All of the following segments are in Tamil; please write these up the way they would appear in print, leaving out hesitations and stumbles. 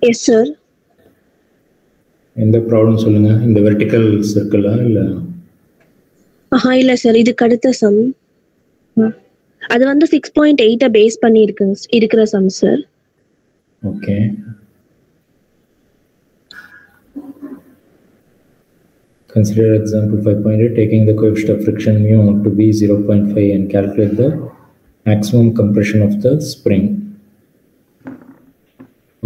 Yes sir. எந்த ப்ராப்ளம் சொல்லுங்க. இந்த வெர்டிக்கல் சர்க்கிளா இல்ல? இல்ல சார், இதுக்கு அடுத்த சம். அது வந்து 6.8 பேஸ் பண்ணி இருக்கிற sum sir. Okay. Consider example 5.8, taking the coefficient of friction mu to be 0.5 and calculate the maximum compression of the spring.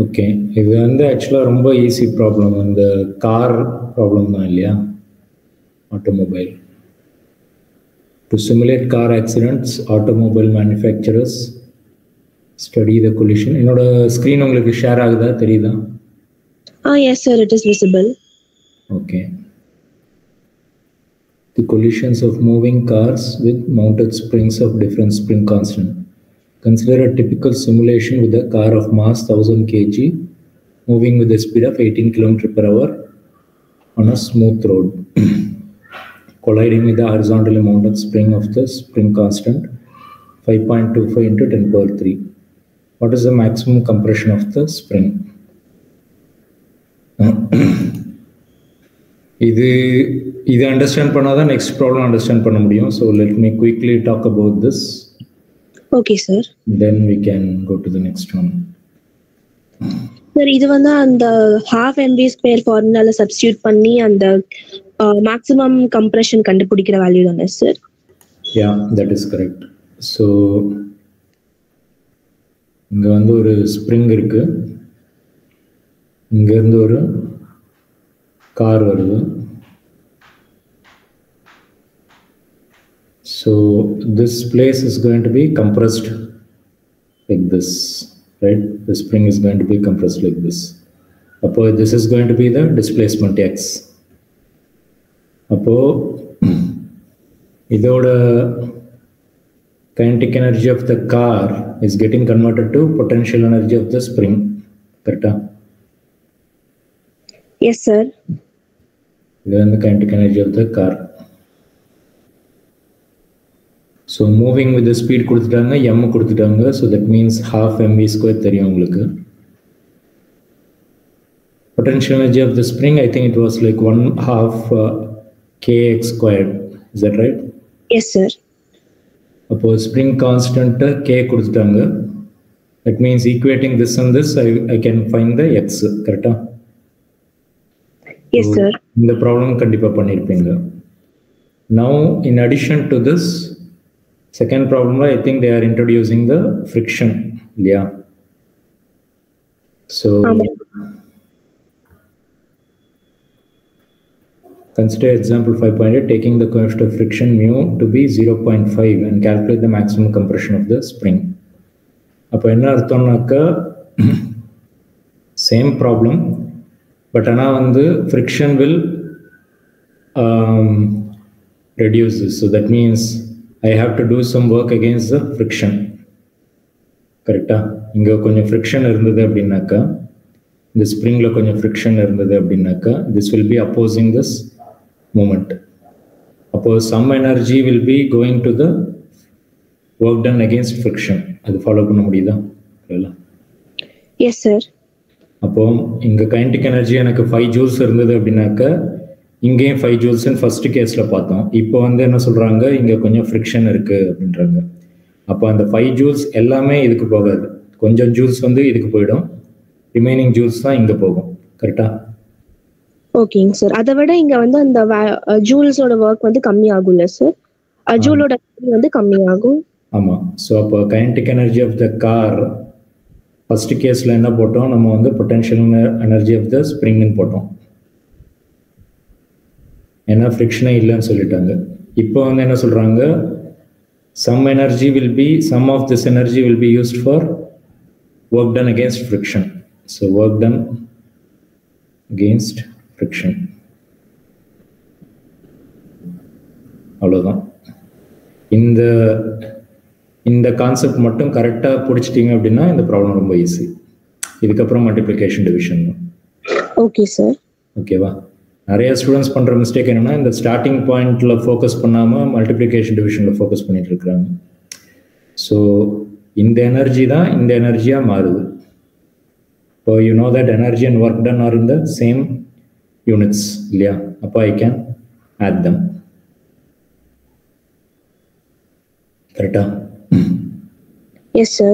Okay, இது வந்து ஆக்சுவலாக ரொம்ப ஈஸி ப்ராப்ளம். இந்த கார் ப்ராப்ளம் தான் இல்லையா, automobile. To simulate car accidents, automobile manufacturers study the collision. என்னோட ஸ்க்ரீன் உங்களுக்கு ஷேர் ஆகுதா, தெரியுதா? Yes sir, it is visible. Okay. The collisions of moving cars with mounted springs of different spring constant. Consider a typical simulation with a car of mass 1000 kg moving with a speed of 18 km/h on a smooth road, colliding with the horizontally mounted spring of the spring constant 5.25 into 10^3. What is the maximum compression of the spring? இது அண்டர்ஸ்டாண்ட் பண்ணாதான் நெக்ஸ்ட் ப்ராப்ளம் அண்டர்ஸ்டாண்ட் பண்ண முடியும். So let me quickly talk about this. Okay sir. Then we can go to the next one. Sir, இது வந்து அந்த half mv² ஃபார்முலால சப்ஸ்டிட்யூட் பண்ணி அந்த மேக்ஸிமம் கம்ப்ரஷன் கண்டுபிடிக்கிற வேல்யூ தானே sir? Yeah, that is correct. So இங்கே வந்து ஒரு ஸ்ப்ரிங் இருக்கு, இங்கேருந்து ஒரு கார் வருது. So this place is going to be compressed like this, right? The spring is going to be compressed like this. Appo this is going to be the displacement x. Appo idoda kinetic energy of the car is getting converted to potential energy of the spring, correct? Yes sir. Then the kinetic energy of the car. So moving with the speed கொடுத்துட்டாங்க, m கொடுத்துட்டாங்க. So that means half mv² தெரியும் உங்களுக்கு. Potential energy of the spring, I think it was like 1/2 kx². Is that right? Yes sir. அப்போ spring constant k கொடுத்துட்டாங்க. That means equating this and this, I can find the x, correct? Yes sir. இந்த ப்ராப்ளம் கண்டிப்பா பண்ணிருப்பீங்க. Now in addition to this, second problem, I think they are introducing the friction. Yeah. So consider example 5.8, taking the coefficient of friction mu to be 0.5 and calculate the maximum compression of the spring. அப்போ என்ன அர்த்தம்னாக்கா சேம் ப்ராப்ளம், பட் ஆனால் வந்து friction will reduce this. So that means I have to do some work against the friction. கரெக்டா? இங்கே கொஞ்சம் ஃப்ரிக்ஷன் இருந்தது அப்படின்னாக்கா, இந்த ஸ்ப்ரிங்கில் கொஞ்சம் ஃப்ரிக்ஷன் இருந்தது அப்படின்னாக்கா, this will be opposing this movement. அப்போ some energy will be going to the work done against friction. அது ஃபாலோ பண்ண முடியுதா? Yes sir. அப்போ இங்கே கைனடிக் எனர்ஜி எனக்கு 5 ஜூல்ஸ் இருந்தது அப்படின்னாக்கா, இங்கேயும் 5 ஜூல்ஸ்ன்னு ஃபர்ஸ்ட் கேஸில் பார்த்தோம். இப்போ வந்து என்ன சொல்கிறாங்க, இங்கே கொஞ்சம் ஃப்ரிக்ஷன் இருக்குது அப்படின்றாங்க. அப்போ அந்த 5 ஜூல்ஸ் எல்லாமே இதுக்கு போகாது, கொஞ்சம் ஜூல்ஸ் வந்து இதுக்கு போயிடும், ரிமைனிங் ஜூல்ஸ் தான் இங்கே போகும். கரெக்டா? ஓகேங்க சார். அதை விட இங்கே வந்து அந்த ஜூல்ஸோட ஒர்க் வந்து கம்மி ஆகும்ல சார்? ஜூலோட வந்து கம்மி ஆகும். ஆமாம். ஸோ அப்போ kinetic energy of the car first கேஸில் என்ன போட்டோம், நம்ம வந்து பொட்டென்ஷியல் எனர்ஜி ஆஃப் த ஸ்ப்ரிங்னு போட்டோம். ஏன்னா ஃப்ரிக்ஷனே இல்லைன்னு சொல்லிட்டாங்க. இப்போ வந்து என்ன சொல்கிறாங்க, some energy will be, some of this energy will be used for work done against friction. So work done against friction. அவ்வளோதான். இந்த கான்செப்ட் மட்டும் கரெக்டாக பிடிச்சிட்டிங்க அப்படின்னா இந்த ப்ராப்ளம் ரொம்ப ஈஸி. இதுக்கப்புறம் மல்டிப்ளிகேஷன் டிவிஷன். Okay sir. ஓகேவா? நிறைய ஸ்டூடெண்ட்ஸ் பண்ணுற மிஸ்டேக் என்னென்னா, இந்த ஸ்டார்டிங் பாயிண்டில் ஃபோக்கஸ் பண்ணாமல் மல்டிப்ளிகேஷன் டிவிஷனில் ஃபோக்கஸ் பண்ணிட்டு இருக்கிறாங்க. ஸோ இந்த எனர்ஜி தான் இந்த எனர்ஜியாக மாறுது. So you know that energy and work done are in the same units. Yeah. Appo I can add them. Correct? Yes, sir.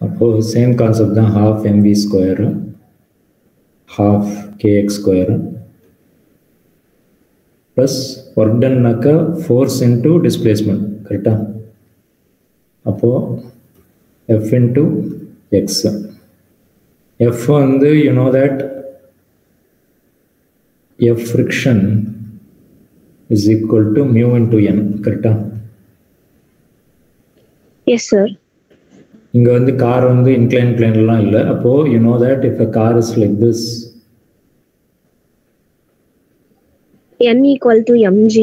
Appo same concept தான் half mv square half kx square plus work done naka force into displacement. Correct? Appo F into x. F வந்து you know that F friction is equal to mu into n. Correct? Yes, sir. இங்க வந்து கார் வந்து இன்க்ளைன் பிளேன்லாம் இல்லை. அப்போ you know that if a car is like this, n equal to mg.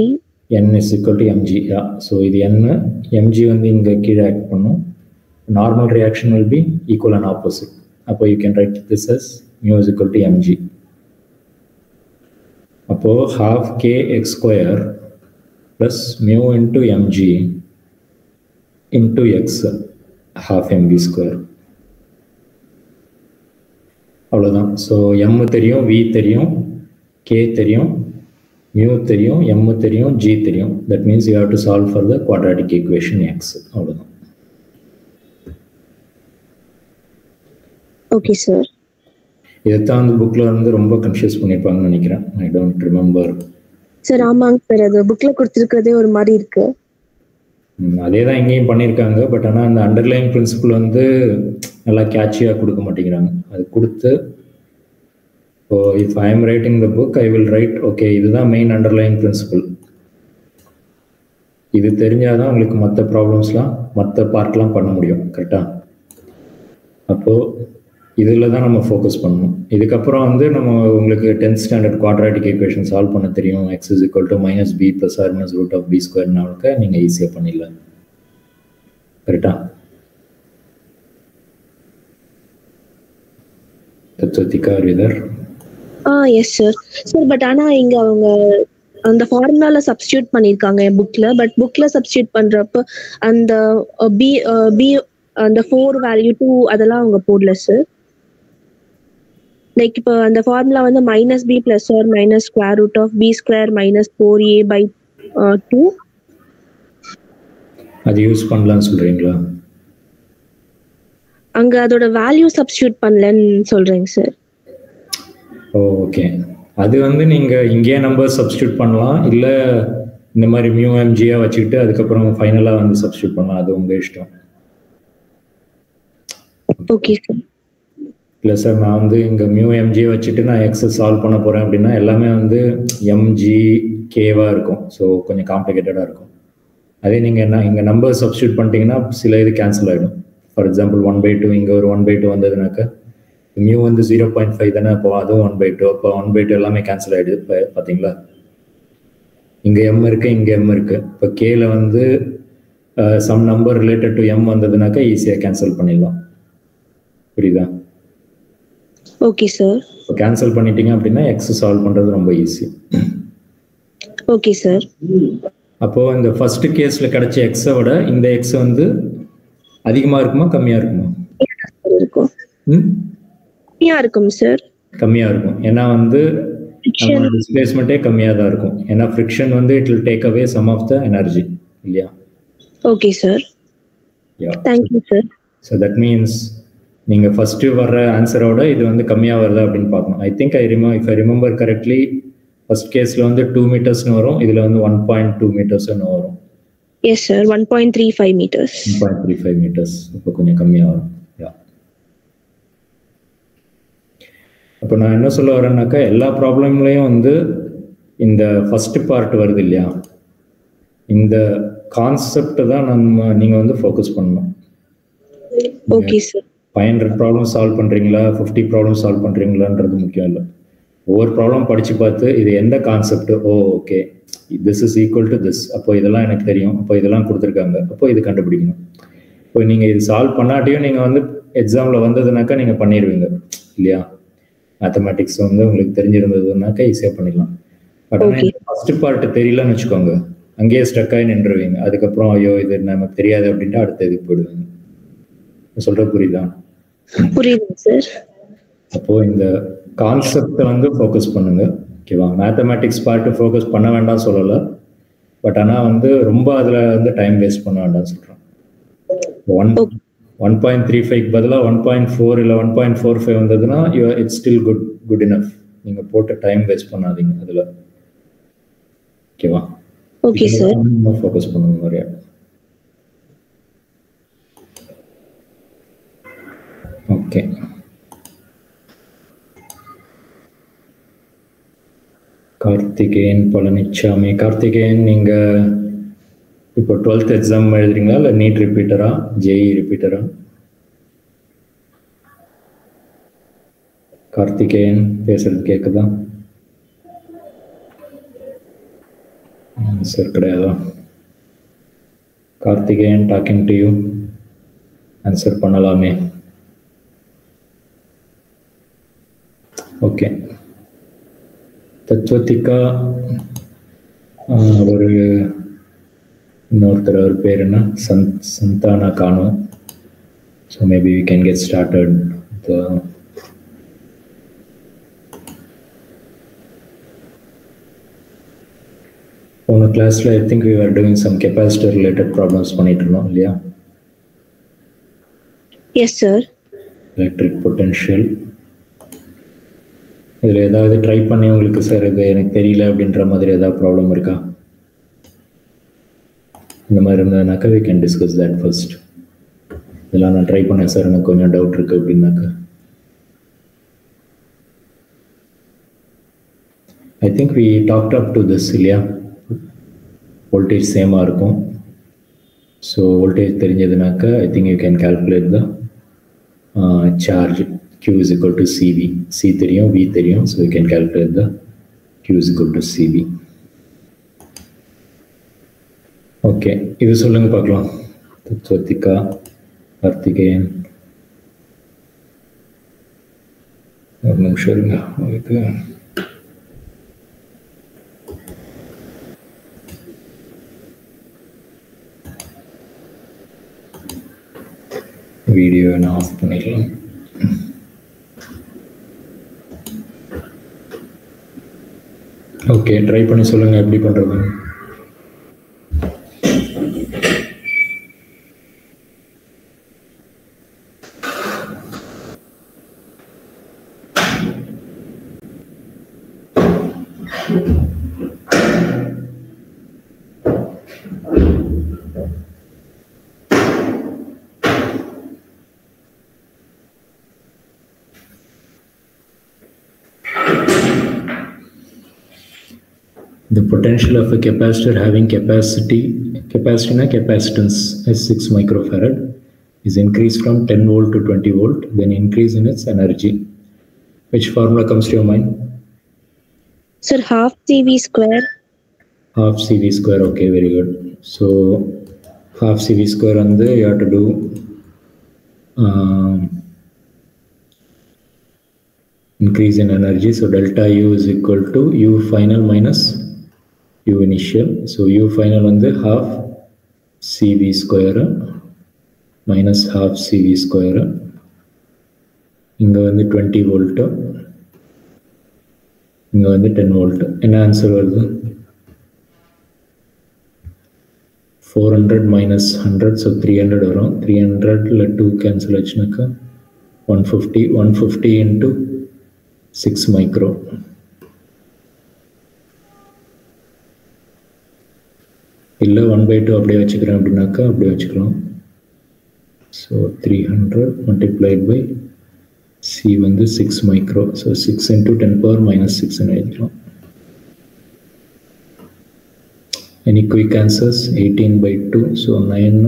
n is equal to mg. Yeah. So இது n, mg வந்து இங்க கீழே ஆக்ட் பண்ணும். Normal reaction will be equal and opposite. அப்போ you can write this as mu is equal to mg. அப்போ half kx square plus mu into mg into x half mv square. அவ்வளோதான். ஸோ m தெரியும், v தெரியும், k தெரியும், mu தெரியும், m தெரியும், g தெரியும். That means you have to solve for the quadratic equation x. அவ்வளோதான். Okay, sir. இதைத்தான் அந்த புக்கில் வந்து ரொம்ப கன்ஃபியூஸ் பண்ணியிருப்பாங்கன்னு நினைக்கிறேன். I don't remember. சார் ஆமாங்க சார், அது புக்ல கொடுத்துருக்கிறதே ஒரு மாதிரி இருக்கு. அதே தான் இங்கேயும் பண்ணியிருக்காங்க. பட் ஆனால் அந்த அண்டர்லைன் பிரின்சிபல் வந்து நல்லா கேட்சியாக கொடுக்க மாட்டேங்கிறாங்க. அது கொடுத்து இப்போ if I am writing the book I will write okay இதுதான் மெயின் அண்டர்லைன் பிரின்சிபல். இது தெரிஞ்சாதான் உங்களுக்கு மற்ற ப்ராப்ளம்ஸ்லாம் மற்ற பார்ட்லாம் பண்ண முடியும். கரெக்டாக? அப்போது இதில் தான் நம்ம ஃபோக்கஸ் பண்ணணும். இதுக்கப்புறம் வந்து நம்ம உங்களுக்கு 10th standard quadratic equation solve பண்ண தெரியும். x is equal to minus b plus r minus root of b ஸ்கொயர்னாலுக்கு நீங்கள் ஈஸியாக பண்ணிடலாம். கரெக்டா? தத்வதிகா ரிதர். Yes sir. சார் பட் ஆனால் இங்கே அவங்க அந்த ஃபார்முலால சப்ஸ்டியூட் பண்ணியிருக்காங்க என் புக்ல. பட் புக்ல சப்ஸ்டியூட் பண்றப்ப அந்த பி பி அந்த 4 வேல்யூ 2 அதெல்லாம் அவங்க போடல சார். லைக் இப்போ அந்த ஃபார்முலா வந்து minus b plus or minus square root of b square minus 4a by 2 அது யூஸ் பண்ணலாம்னு சொல்றீங்களா? அங்க அதோட வேல்யூ சப்ஸ்டியூட் பண்ணலன்னு சொல்றீங்க சார். ஓகே. அது வந்து நீங்க இங்கேயே நம்பர் சப்ஸ்டியூட் பண்ணலாம், இல்ல இந்த மாதிரி மியூ எம்ஜியா வச்சுக்கிட்டு அதுக்கப்புறம் ஃபைனலா வந்து சப்ஸ்டியூட் பண்ணலாம். அது உங்க இஷ்டம். Okay sir. இல்லை சார், நான் வந்து இங்கே மியூ எம்ஜியை வச்சுட்டு நான் எக்ஸை சால்வ் பண்ண போகிறேன் அப்படின்னா எல்லாமே வந்து எம்ஜி கேவாக இருக்கும். ஸோ கொஞ்சம் காம்ப்ளிகேட்டடாக இருக்கும். அதே நீங்கள் என்ன இங்கே நம்பர் சப்ஸ்டியூட் பண்ணிட்டீங்கன்னா சில இது கேன்சல் ஆகிடும். ஃபார் எக்ஸாம்பிள் 1/2 இங்கே ஒரு 1/2 வந்ததுனாக்கா மியூ வந்து 0.5 தானே, அப்போ அதுவும் 1/2. அப்போ 1/2 எல்லாமே கேன்சல் ஆகிடுது. இப்போ பார்த்தீங்களா, இங்கே எம் இருக்குது, இங்கே எம் இருக்குது. இப்போ கேல வந்து some number related to M வந்ததுனாக்கா ஈஸியாக கேன்சல் பண்ணிடலாம். புரியுதா? Okay sir. கேன்சல் பண்ணிட்டீங்க அப்படின்னா எக்ஸ் சால்வ் பண்றது ரொம்ப ஈஸி. Okay sir. அப்போ இந்த ஃபர்ஸ்ட் கேஸ்ல கிடைச்ச எக்ஸை விட இந்த எக்ஸ் வந்து அதிகமா இருக்குமா கம்மியா இருக்குமா? இருக்கும். கம்மியா இருக்கும் சார். கம்மியா இருக்கும். ஏன்னா வந்து டிஸ்பிளேஸ்மெண்ட்டே கம்மியா தான் இருக்கும். ஏன்னா ஃப்ரிக்ஷன் வந்து it will take away some of the energy இல்லையா? Okay sir. Thank you sir. So that means நீங்க ஃபர்ஸ்ட் வர்ற ஆன்சரோட இது வந்து கம்மியா வருதா அப்படின்னு பார்க்கணும். I think if I remember correctly first கேஸ்ல வந்து 2 மீட்டர்ஸ்னு வரும், இதுல வந்து 1.2 மீட்டர்ஸ்னு வரும். Yes sir, 1.35 metres. 1.35 மீட்டர்ஸ். இப்போ கொஞ்சம் கம்மியா வரும். அப்போ நான் என்ன சொல்ல வரேன்னாக்கா எல்லா ப்ராப்ளம்லையும் வந்து இந்த ஃபர்ஸ்ட் பார்ட் வருது இல்லையா, இந்த கான்செப்ட் தான் நீங்க வந்து ஃபோக்கஸ் பண்ணணும். Okay sir. 500 ப்ராப்ளம் சால்வ் பண்றீங்களா 50 ப்ராப்ளம் சால்வ் பண்றீங்களான்றது முக்கியம் இல்லை. ஒவ்வொரு ப்ராப்ளம் படிச்சு பார்த்து இது எந்த concept, okay this is equal to this, அப்போ இதெல்லாம் எனக்கு தெரியும், அப்போ இதெல்லாம் கொடுத்துருக்காங்க, அப்போ இது கண்டுபிடிக்கணும். இப்போ நீங்க இது சால்வ் பண்ணாட்டியும் நீங்க வந்து எக்ஸாம்ல வந்ததுனாக்கா நீங்க பண்ணிடுவீங்க இல்லையா? மேத்தமேட்டிக்ஸ் வந்து உங்களுக்கு தெரிஞ்சிருந்ததுனாக்கா ஈஸியா பண்ணிடலாம். பட் ஆனால் ஃபர்ஸ்ட் பார்ட் தெரியலன்னு வச்சுக்கோங்க, அங்கேயே ஸ்ட்ரக் ஆகி நின்றுவீங்க. அதுக்கப்புறம் ஐயோ இது நமக்கு தெரியாது அப்படின்ட்டு அடுத்த இதுக்கு போயிடுவீங்க. சொல்ற புரியுதா? புரியுதுங்க சார். அப்போ இந்த கான்செப்டை வந்து ஃபோக்கஸ் பண்ணுங்க. ஓகேவா? மேத்தமேட்டிக்ஸ் பார்ட்டு ஃபோக்கஸ் பண்ண வேண்டாம் சொல்லலை, பட் ஆனால் வந்து ரொம்ப அதில் வந்து டைம் வேஸ்ட் பண்ண வேண்டாம் சொல்கிறேன். 1.35 பதிலாக 1.4 இல்லை 1.45 வந்ததுன்னா இட்ஸ் ஸ்டில் குட் இனஃப். நீங்கள் போட்டு டைம் வேஸ்ட் பண்ணாதீங்க அதில். ஓகேவா? Okay sir. ஃபோக்கஸ் பண்ணுங்க நிறையா. ஓகே. கார்த்திகேயன் பழனிச்சாமி. கார்த்திகேயன், நீங்கள் இப்போ 12th எக்ஸாம் எழுதுறீங்களா இல்லை நீட் ரிப்பீட்டரா, ஜேஇ ரிப்பீட்டரா? கார்த்திகேயன் பேசுறது கேட்குதா? சார் கிடையாதா? Karthikeyan talking to you, answer பண்ணலாமே. ஓகே. தத்வத்திகா, ஒரு இன்னொருத்தர், அவர் பேர் என்ன, சந்தானா கானோ. So maybe we can get started. போன கிளாஸில் I think we are doing some capacitor related problems பண்ணிட்டு இருந்தோம் இல்லையா? Yes sir. Electric potential. இதில் ஏதாவது ட்ரை பண்ணி உங்களுக்கு சார் இது எனக்கு தெரியல அப்படின்ற மாதிரி ஏதாவது ப்ராப்ளம் இருக்கா? இந்த மாதிரி இருந்ததுனாக்கா we can discuss that first. இதெல்லாம் நான் ட்ரை பண்ணேன் சார், எனக்கு கொஞ்சம் டவுட் இருக்குது அப்படின்னாக்கா I think we talked up to this இல்லையா? வோல்டேஜ் சேமாக இருக்கும். ஸோ வோல்டேஜ் தெரிஞ்சதுனாக்கா I think you can calculate the charge. Q is equal to CV. C தெரியும், V தெரியும். So we can calculate the Q is equal to CV. Okay, இது சொல்லுங்க பார்க்கலாம். தத்வத்திகா, கார்த்திகேயன். ஒரு நிமிஷம் இருங்க. உங்களுக்கு வீடியோ நான் ஆஃப் பண்ணிடலாம். ஓகே, ட்ரை பண்ணி சொல்லுங்கள் எப்படி பண்ணுறது. The potential of a capacitor having capacity na capacitance is 6 microfarad is increased from 10 volt to 20 volt, then increase in its energy. Which formula comes to your mind? Sir, half CV square. Half CV square, okay, very good. So half CV square and you have to do increase in energy. So delta U is equal to U final minus U initial. So U final on the half CV square minus half CV square. இங்க வந்து 20 volt, இங்க வந்து 10 volt. என்ன ஆன்சர் வருது? 400 minus 100, so 300 வரும். 300ல 2 cancel ஆச்சுனாக்கா 150. 150 into 6 micro. இல்லை 1/2 அப்படியே வச்சுக்கிறேன் அப்படின்னாக்கா அப்படியே வச்சுக்கலாம். ஸோ 300 multiplied by C வந்து 6 micro. So 6 into 10 power minus 6 எழுதிக்கலாம். Any quick answers? 18/2. So 9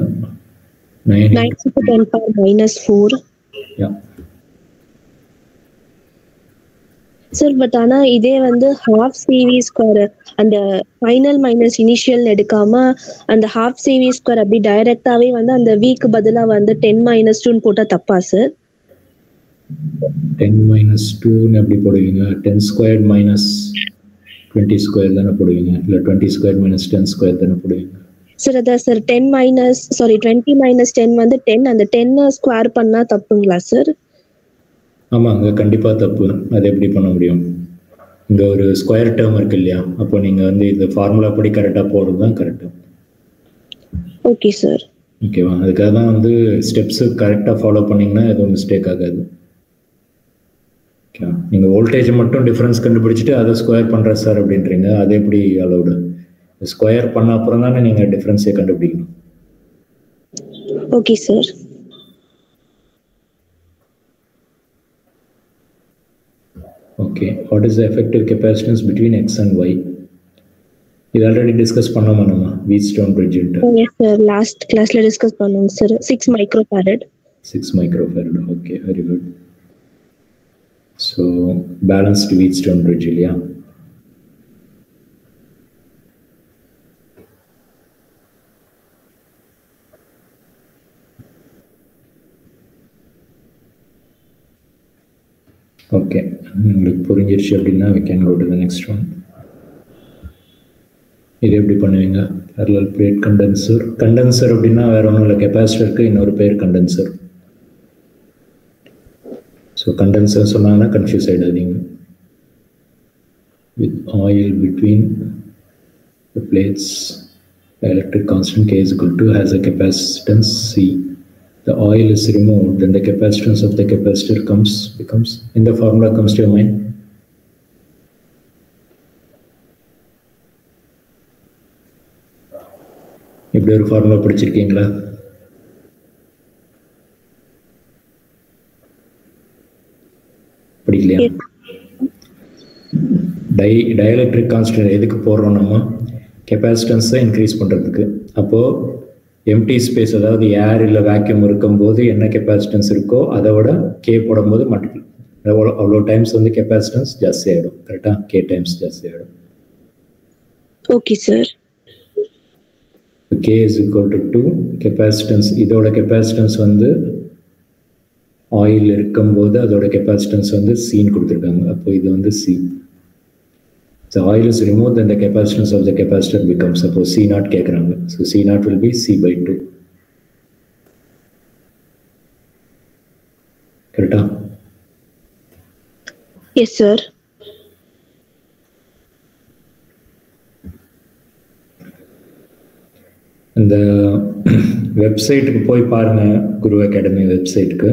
into 10 power minus 4. Yeah. Sir, but ஆனா இதே வந்து half CV square அந்த ஃபைனல் மைனஸ் இனிஷியல் எடுக்காம அந்த half CV square அப்படி டைரக்டாவே வந்து அந்த வீக்கு பதிலா வந்து 10 minus 2 போட்டா தப்பா சார்? 10 minus 2 எப்படி போடுவீங்க? 10 squared minus 20 square தானே போடுவீங்க, இல்லை 20 squared minus 10 square தானே போடுவீங்க? சார் அதான் சார் 20 minus 10 வந்து 10, அந்த 10 ஸ்கொயர் பண்ணா தப்புங்களா சார்? ஆமாம், அங்கே கண்டிப்பாக தப்பு. அது எப்படி பண்ண முடியும்? இங்கே ஒரு ஸ்கொயர் டேர்ம் இருக்கு இல்லையா? அப்போ நீங்கள் வந்து இந்த ஃபார்முலா படி கரெக்டாக போடுறது தான் கரெக்டு. Okay sir. ஓகேவா? அதுக்காக தான் வந்து ஸ்டெப்ஸு கரெக்டாக ஃபாலோ பண்ணிங்கன்னா எதுவும் மிஸ்டேக் ஆகாது. ஓகே, நீங்கள் வோல்டேஜ் மட்டும் டிஃப்ரென்ஸ் கண்டுபிடிச்சிட்டு அதை ஸ்கொயர் பண்ணுற சார் அப்படின்றீங்க. அது எப்படி அலௌடு? ஸ்கொயர் பண்ண அப்புறம் தானே நீங்கள் டிஃப்ரென்ஸே கண்டுபிடிக்கணும். Okay sir. Okay, what is the effective capacitance between X and Y? இது ஆல்ரெடி டிஸ்கஸ் பண்ணோமா நம்ம Wheatstone bridge? Yes sir, last கிளாஸ்ல டிஸ்கஸ் பண்ணோம் sir. 6 microfarad. 6 microfarad. Okay, very good. So balanced Wheatstone bridge இல்லையா? ஓகே, உங்களுக்கு புரிஞ்சிருச்சு அப்படின்னா we can go to the next one. இது எப்படி பண்ணுவீங்க? parallel plate condenser. கண்டென்சர் அப்படின்னா வேற ஒன்றும் இல்லை, கெப்பாசிட்டருக்கு இன்னொரு பேர் கண்டென்சர். ஸோ கண்டென்சர் சொன்னாங்கன்னா confuse ஆகிடாதீங்க. with oil between the plates, the electric constant K is equal to has a capacitance C. The oil is removed, then the capacitance of the capacitor becomes in the formula comes to your mind. இப்படி ஒரு ஃபார்முலா படிச்சிருக்கீங்களா? படிக்கலையா? டயலெக்ட்ரிக் கான்ஸ்டன்ட் எதுக்கு போடுறோம் நம்ம? கெப்பாசிட்டன்ஸை இன்க்ரீஸ் பண்ணுறதுக்கு. அப்போது எம்டி ஸ்பேஸ், அதாவது ஏர் இல்லை வேக்யூம் இருக்கும்போது என்ன கெப்பாசிட்டன்ஸ் இருக்கோ அதை விட கே போடும்போது மல்டிபிள் அவ்வளோ டைம்ஸ் வந்து கெப்பாசிட்டன்ஸ் ஜாஸ்தி ஆகிடும். கரெக்டாக? கே டைம்ஸ் ஜாஸ்தி ஆகிடும். Okay sir. K is equal to 2 capacitance. இதோட கெப்பாசிட்டன்ஸ் வந்து ஆயில் இருக்கும்போது அதோட கெப்பாசிட்டன்ஸ் வந்து சின்னு கொடுத்துருக்காங்க. அப்போ இது வந்து C. The oil is removed, then the capacitance of the capacitor becomes, suppose C naught கேக்குறாங்க. So C naught will be C by 2. கரெக்டா? Yes sir. இந்த வெப்சைட்டுக்கு போய் பாருங்க, குரு அகாடமி வெப்சைட்டுக்கு.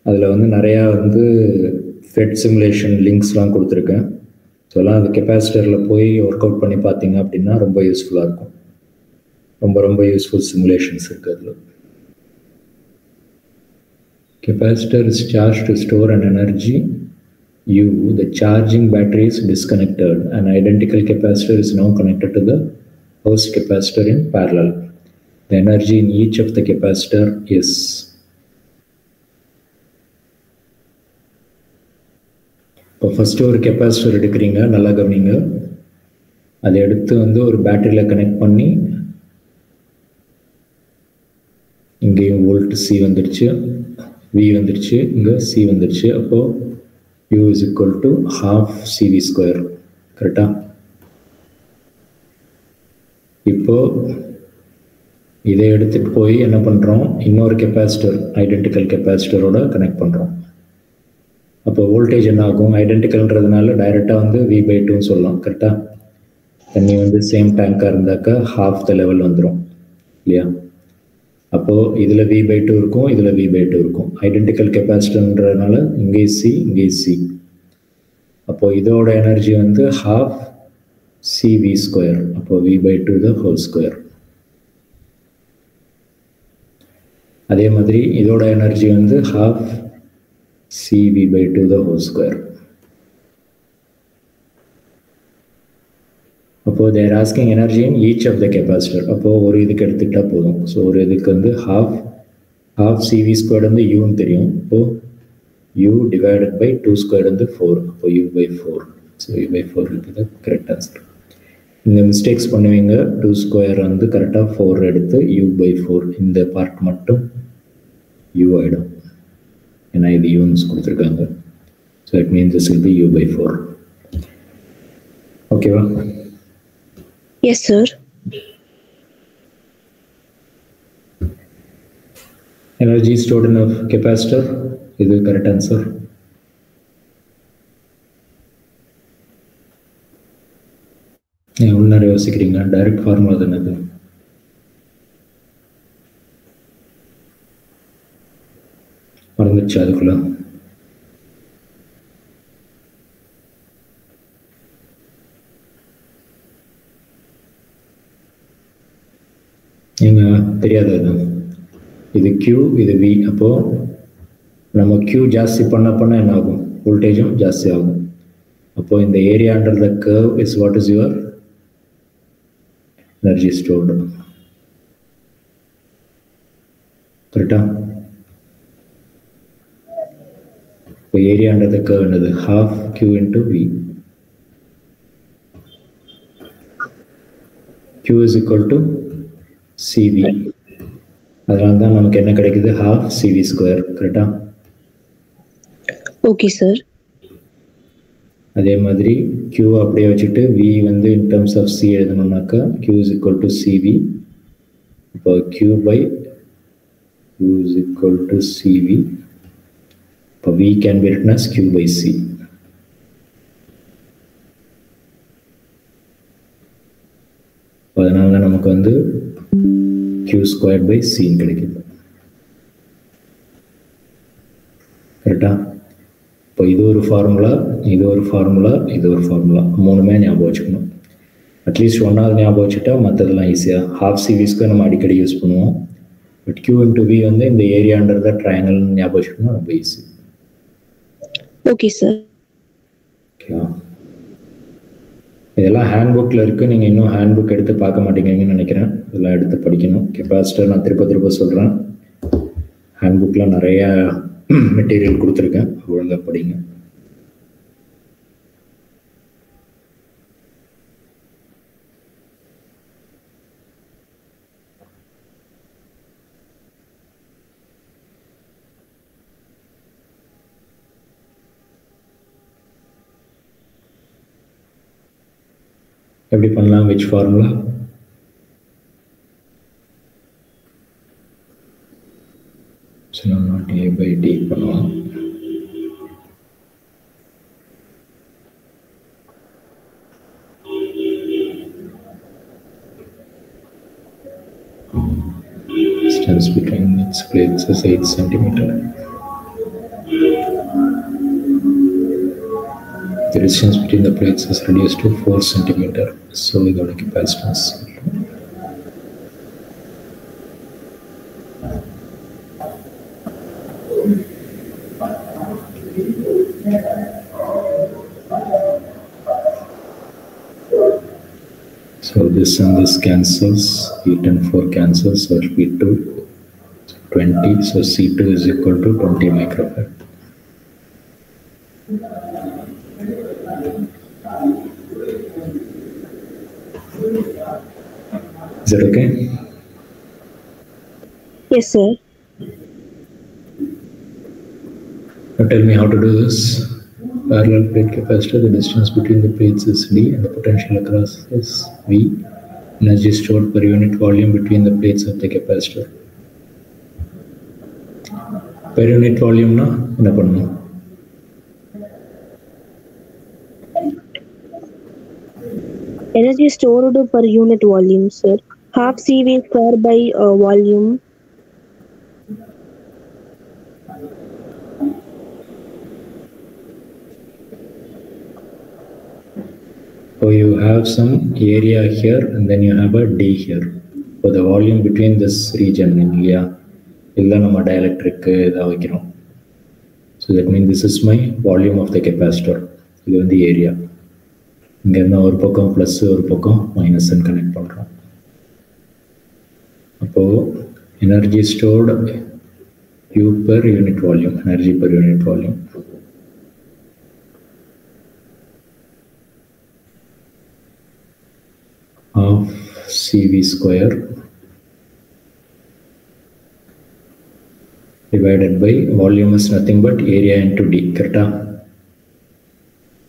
அதில் வந்து நிறையா வந்து ஃபெட் சிமுலேஷன் லிங்க்ஸ்லாம் கொடுத்துருக்கேன். ஸோ எல்லாம் அந்த கெப்பாசிட்டரில் போய் ஒர்க் அவுட் பண்ணி பார்த்தீங்க அப்படின்னா ரொம்ப யூஸ்ஃபுல்லாக இருக்கும். ரொம்ப யூஸ்ஃபுல் சிமுலேஷன்ஸ் இருக்குது அதில். Capacitor is charge to store an energy U. The charging battery is disconnected. An identical capacitor is now connected to the host capacitor in parallel. The energy in each of the capacitor is. இப்போ ஃபஸ்ட்டு ஒரு கெப்பாசிட்டர் எடுக்கிறீங்க, நல்லா கவனிங்க. அதை எடுத்து வந்து ஒரு பேட்டரியில் கனெக்ட் பண்ணி, இங்கேயும் வோல்ட் சி வந்துடுச்சு, வி வந்துடுச்சு, இங்கே சி வந்துடுச்சு. அப்போது U is equal to half CV square. கரெக்டா? இப்போ இதை எடுத்துகிட்டு போய் என்ன பண்ணுறோம், இன்னொரு கெப்பாசிட்டர் ஐடென்டிக்கல் கெப்பாசிட்டரோட கனெக்ட் பண்ணுறோம். அப்போ வோல்டேஜ் என்ன ஆகும்? ஐடென்டிக்கல்ன்றதுனால டைரெக்டாக வந்து V/2 சொல்லலாம். கரெக்டாக? தண்ணி வந்து சேம் டேங்காக இருந்தாக்கா ஹாஃப் த லெவல் வந்துடும் இல்லையா? அப்போது இதில் V/2 இருக்கும், இதில் V/2 இருக்கும். ஐடென்டிக்கல் கெப்பாசிட்டர்ன்றதுனால இங்கே சி, இங்கே சி. அப்போது இதோட எனர்ஜி வந்து half CV square. அப்போது V/2 the whole square. அதே மாதிரி இதோட எனர்ஜி வந்து half CV/2 the whole square. அப்போது they are asking energy in each of the capacitor. அப்போது ஒரு இதுக்கு எடுத்துக்கிட்டால் போதும். ஸோ ஒரு இதுக்கு வந்து half CV squared வந்து யூன்னு தெரியும். அப்போது U divided by 2 squared வந்து 4. அப்போ U/4. ஸோ U/4 இருக்குது கரெக்ட் ஆன்சர். இந்த மிஸ்டேக்ஸ் பண்ணுவீங்க. 2 ஸ்கொயர் வந்து கரெக்டாக 4 எடுத்து U/4 இந்த பார்ட் மட்டும் U ஆகிடும். ஏன்னா இது யூன்ஸ் கொடுத்துருக்காங்க. So it means this will be U/4. ஓகேவா? Yes sir. Energy stored in a capacitor. Is the correct answer? எவ்வளோ நேரம் யோசிக்கிறீங்க? டைரக்ட் ஃபார்முலா தானே அது. மறந்துச்சு அதுக்குள்ள. நீங்க தெரியாது அது. இது Q, இது V. அப்போ நம்ம Q ஜாஸ்தி பண்ண என்ன ஆகும்? வோல்டேஜும் ஜாஸ்தி ஆகும். அப்போ இந்த area under the curve is what is your energy stored. கரெக்டா? இப்போ ஏரியா அண்டர் த கர்வ் என்னது? half Q into V. Q is equal to CV. அதனால தான் நமக்கு என்ன கிடைக்குது? half CV square. கரெக்டா? Okay sir. அதே மாதிரி Q அப்படியே வச்சுட்டு V வந்து in terms of C எழுதணும்னாக்கா Q is equal to CV. இப்போ Q is equal to CV. இப்போ V can be written as Q by C. அதனால தான் நமக்கு வந்து Q squared by C கிடைக்குது. கரெக்டா? இப்போ இது ஒரு ஃபார்முலா, இது ஒரு ஃபார்முலா, இது ஒரு ஃபார்முலா, மூணுமே ஞாபகம் வச்சுக்கணும். அட்லீஸ்ட் ஒன்றாவது ஞாபகம் வச்சுட்டா மற்றதெல்லாம் ஈஸியாக. half CV square நம்ம அடிக்கடி யூஸ் பண்ணுவோம். பட் Q into V வந்து இந்த ஏரியா அண்டர் த ட்ரையாங்கிள் ஞாபகம் வச்சுக்கணும், ரொம்ப ஈஸி. Okay sir. ஓகேவா? இதெல்லாம் ஹேண்ட் புக்கில் இருக்குது. நீங்கள் இன்னும் ஹேண்ட் புக் எடுத்து பார்க்க மாட்டேங்கிறீங்கன்னு நினைக்கிறேன். இதெல்லாம் எடுத்து படிக்கணும். கெப்பாசிட்டர் நான் திருப்ப சொல்கிறேன். ஹேண்ட் புக்கில் நிறையா மெட்டீரியல் கொடுத்துருக்கேன், ஒழுங்காக படிங்க. எப்படி பண்ணலாம்? Which formula? not A by D பண்ணுவோம். Distance between its plates is 8 centimeter. The distance between the plates is reduced to 4 centimeter. So we got a capacitance. So this and this cancels, 8 and 4 cancels, so it will be 2, 20. So C2 is equal to 20 microfarad. Is that okay? Yes, sir. Now tell me how to do this. Parallel plate capacitor, the distance between the plates is D and the potential across is V. Energy stored per unit volume between the plates of the capacitor. Per unit volume na enna pannum? Energy stored per unit volume, sir. Half CV square by volume. So you have some area here and then you have a D here. So the volume between this region in here, illa nama dielectric edha vekirom. So that means this is my volume of the capacitor. Idu vandu area. இங்க இருந்து ஒரு பக்கம் பிளஸ் ஒரு பக்கம் மைனஸ் கனெக்ட் பண்றோம். அப்போ energy stored U per unit volume, energy per unit volume. Of CV square divided by volume is nothing but area into D, correct?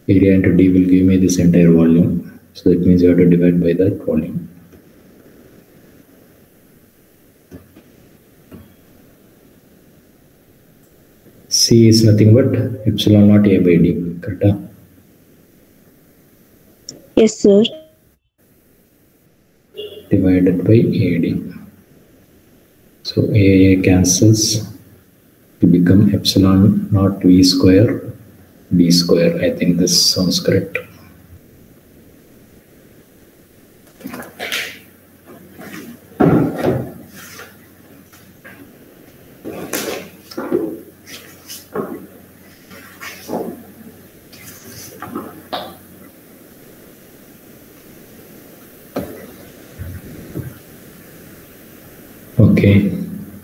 Area into D will give me this entire volume. So that means you have to divide by that volume. C is nothing but epsilon naught A by D, correct? Yes, sir. divided by AD. So AA cancels to become epsilon naught V square B square. I think this sounds correct. Okay,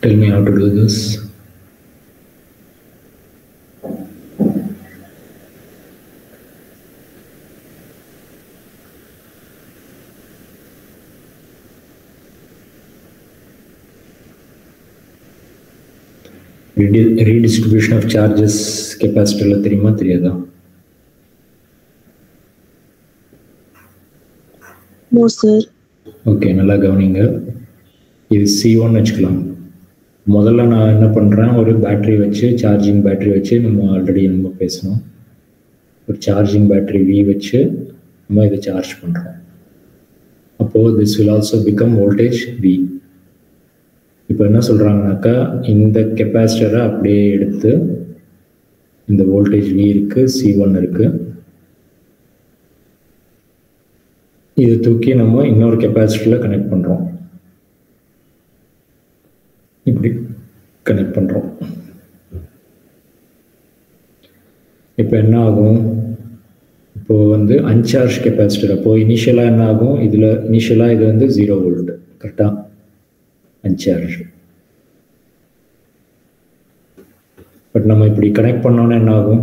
tell me how to do this. Redistribution of charges capacitor தெரியுமா தெரியாதா? No sir. Okay, நல்லா கவனிங்க. இது C1 வச்சுக்கலாம். முதல்ல நான் என்ன பண்ணுறேன், ஒரு பேட்டரி வச்சு சார்ஜிங் பேட்டரி வச்சு நம்ம பேசணும். ஒரு சார்ஜிங் பேட்டரி V வச்சு நம்ம இதை சார்ஜ் பண்ணுறோம். அப்போது this will also become voltage V. இப்போ என்ன சொல்கிறாங்கனாக்கா, இந்த கெப்பாசிட்டரை அப்படியே எடுத்து இந்த வோல்டேஜ் V இருக்குது, C1 இருக்குது, இதை தூக்கி நம்ம இன்னொரு கெப்பாசிட்டரில் கனெக்ட் பண்ணுறோம். இப்படி கனெக்ட் பண்ணுறோம். இப்போ என்ன ஆகும், இப்போது அன்சார்ஜ் கெப்பாசிட்டர். அப்போது இனிஷியலாக என்ன ஆகும், இதில் இனிஷியலாக இது 0 வோல்ட் கரெக்டாக அன்சார்ஜ். பட் நம்ம இப்படி கனெக்ட் பண்ணோன்னா என்ன ஆகும்,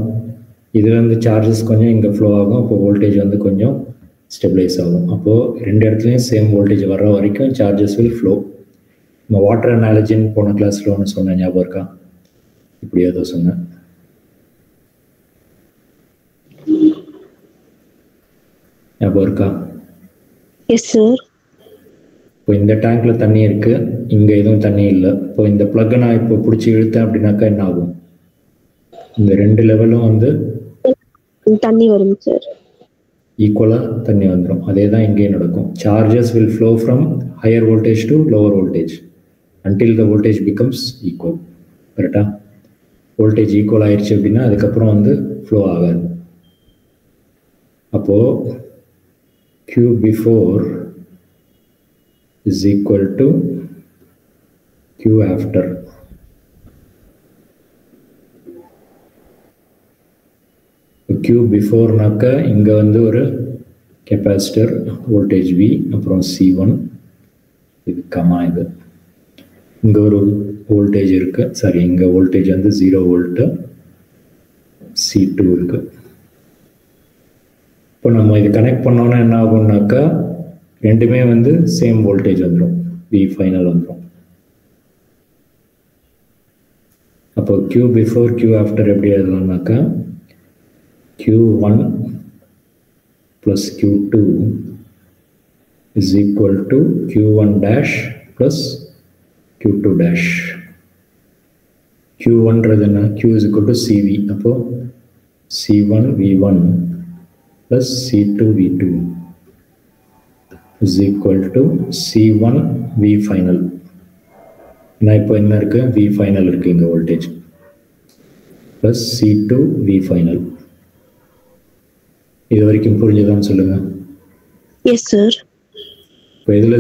இதுலேருந்து சார்ஜஸ் கொஞ்சம் இங்கே ஃப்ளோ ஆகும். அப்போது வோல்டேஜ் கொஞ்சம் ஸ்டெபிளைஸ் ஆகும். அப்போது ரெண்டு இடத்துலையும் சேம் வோல்டேஜ் வர்ற வரைக்கும் சார்ஜஸ் வில் ஃப்ளோ. நம்ம வாட்டர் அனாலஜின் போன கிளாஸில் ஒன்று சொன்னேன், ஞாபகம் இருக்கா? இப்படி ஏதோ சொன்னேன், ஞாபகம் இருக்கா? Yes sir. இப்போ இந்த டேங்க்ல தண்ணி இருக்கு, இங்க எதுவும் தண்ணி இல்லை. இப்போ இந்த பிளக்கை நான் இப்போ பிடிச்சி இழுத்தேன் அப்படின்னாக்கா என்ன ஆகும், இந்த ரெண்டு லெவலும் தண்ணி வரும் சார், ஈக்குவலா தண்ணி வந்துடும். அதே தான் இங்கேயும் நடக்கும். Charges will flow from higher voltage to lower voltage until the voltage becomes equal. கரெக்டா? வோல்டேஜ் ஈக்குவல் ஆயிடுச்சு அப்படின்னா அதுக்கப்புறம் ஃப்ளோ ஆகாது. அப்போ Q before is equal to Q after. Q before நாக்க இங்க ஒரு கெப்பாசிட்டர் வோல்டேஜ் V, அப்புறம் C1, இது கமா, இது இங்க ஒரு வோல்டேஜ் இருக்கு, சாரி இங்க வோல்டேஜ் 0 வோல்ட், C2 இருக்கு. இப்போ நம்ம இது கனெக்ட் பண்ணோன்னா என்ன ஆகும்னாக்கா, ரெண்டுமே சேம் வோல்டேஜ் வந்துடும், V ஃபைனல் வந்துடும். அப்போ Q பிஃபோர் Q ஆஃப்டர் எப்படி எழுதலாம்னாக்கா, Q1 plus Q2 is equal to Q1 dash plus Q2 dash. Q1 என்ன, Q is equal to CV. அப்போ C1 V1 plus C2 V2 is equal to C1 V final. நான் இப்போ என்ன இருக்கு, V final இருக்கு இங்க voltage, plus C2 V final. இது வரைக்கும் புரிஞ்சுதான்னு சொல்லுங்க. Yes sir. இப்போ இதுல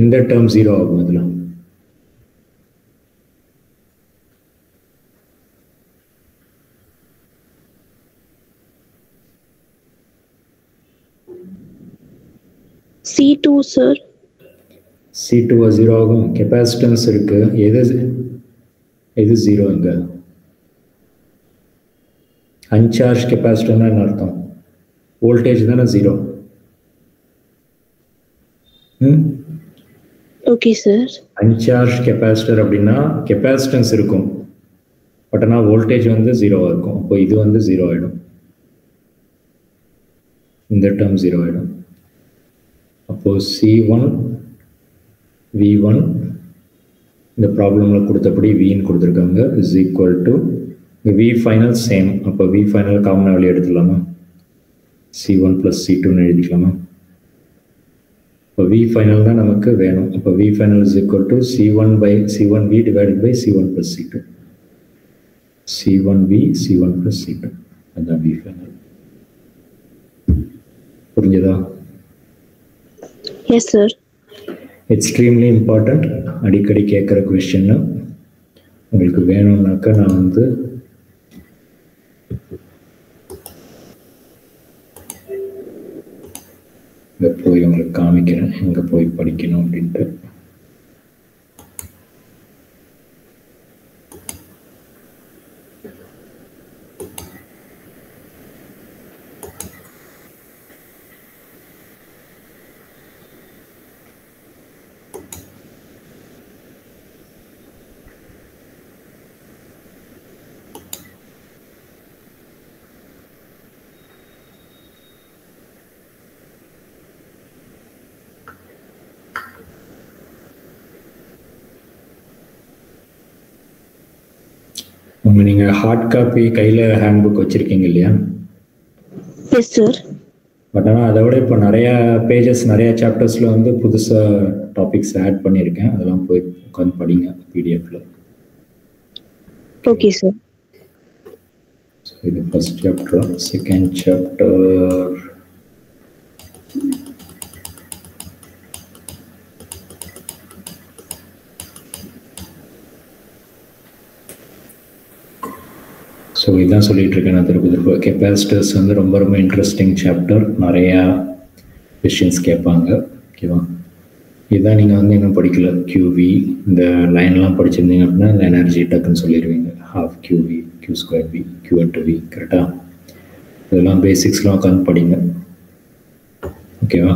இந்த டேர்ம் 0 ஆகும். இதுல C2 சார். C2 0 ஆகும். கெப்பாசிட்டன்ஸ் இருக்கு, எது 0 இங்க. அன்சார்ஜ் கெப்பாசிட்டர்னா என்ன அர்த்தம், வோல்டேஜ் தானே 0. Okay sir. அன்சார்ஜ் கெப்பாசிட்டர் அப்படின்னா கெப்பாசிட்டன்ஸ் இருக்கும், பட் ஆனால் வோல்டேஜ் 0 இருக்கும். அப்போ இது 0 ஆயிடும், இந்த டேர்ம் 0 ஆயிடும். அப்போ C1 V1 இந்த ப்ராப்ளம்ல கொடுத்தபடி Vன்னு கொடுத்துருக்காங்க, is equal to V final same. அப்போ V ஃபைனல் காமனாக வெளியே எடுத்துக்கலாமா, C1 plus C2ன்னு எழுதிக்கலாமா. இப்போ V final தான் நமக்கு வேணும். அப்போ V final is equal to C1V divided by C1 plus C2. C1V C1 plus C2. அதுதான் V final. புரிஞ்சதா? Yes sir. எக்ஸ்ட்ரீம்லி இம்பார்ட்டண்ட், அடிக்கடி கேட்குற கொஸ்டின். உங்களுக்கு வேணும்னாக்கா நான் வந்து இங்கே போய் உங்களுக்கு காமிக்கிறேன் எங்கே போய் படிக்கணும் அப்படின்ட்டு. நீங்கள் ஹார்ட் காப்பி கையில் ஹேண்ட் புக் வச்சுருக்கீங்க இல்லையா? Yes sir. பட் ஆனால் அதை விட இப்போ நிறையா பேஜஸ் நிறையா சாப்டர்ஸில் வந்து புதுசாக டாபிக்ஸ் ஆட் பண்ணியிருக்கேன். அதெல்லாம் போய் உட்காந்து படிங்க பிடிஎஃப்ல. Okay sir. ஸோ இது first chapter. Second chapter so இதுதான் சொல்லிட்டு இருக்கேன் நான் திருப்பி. கெப்பாசிட்டர்ஸ் வந்து ரொம்ப ரொம்ப இன்ட்ரெஸ்டிங் சாப்டர். நிறையா கொஸ்டின்ஸ் கேட்பாங்க. ஓகேவா? இதுதான் நீங்கள் வந்து இன்னும் படிக்கல. QV இந்த லைன்லாம் படிச்சிருந்தீங்க அப்படின்னா இந்த எனர்ஜி டக்குன்னு சொல்லிடுவீங்க. ½ QV, Q2V, Q×V. கரெக்டாக? இதெல்லாம் பேசிக்ஸ்லாம் உட்காந்து படிங்க. ஓகேவா?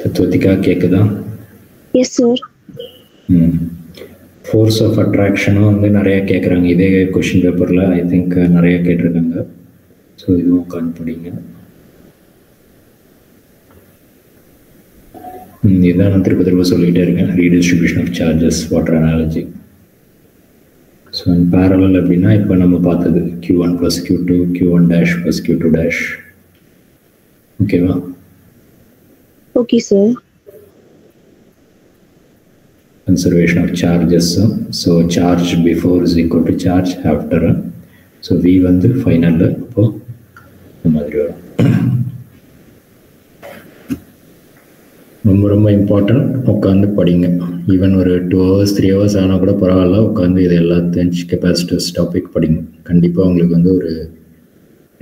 தத்துவத்திக்காக கேட்குதா? Yes sir. ஃபோர்ஸ் ஆஃப் அட்ராக்ஷனும் வந்து நிறையா கேட்குறாங்க. இதே கொஷின் பேப்பரில் ஐ திங்க் நிறையா கேட்டிருக்காங்க. ஸோ இதுவும் உட்காந்து படிங்க. இதுதான் நான் திரும்ப சொல்லிகிட்டே இருக்கேன். Redistribution of charges, water analogy. So parallel அப்படின்னா இப்போ நம்ம பார்த்தது Q1 + Q2, Q1' + Q2'. ஓகேவா? Okay sir. Conservation of charges. So charge before is equal to charge after. So V வந்து final. அப்போ இந்த மாதிரி வரும். ரொம்ப ரொம்ப இம்பார்ட்டன்ட். உட்காந்து படிங்க. ஈவன் ஒரு 2 hours 3 hours ஆனால் கூட பரவாயில்ல. உட்காந்து இது எல்லாத்தையும் கெப்பாசிட்டர்ஸ் டாபிக் படிங்க. கண்டிப்பாக உங்களுக்கு வந்து ஒரு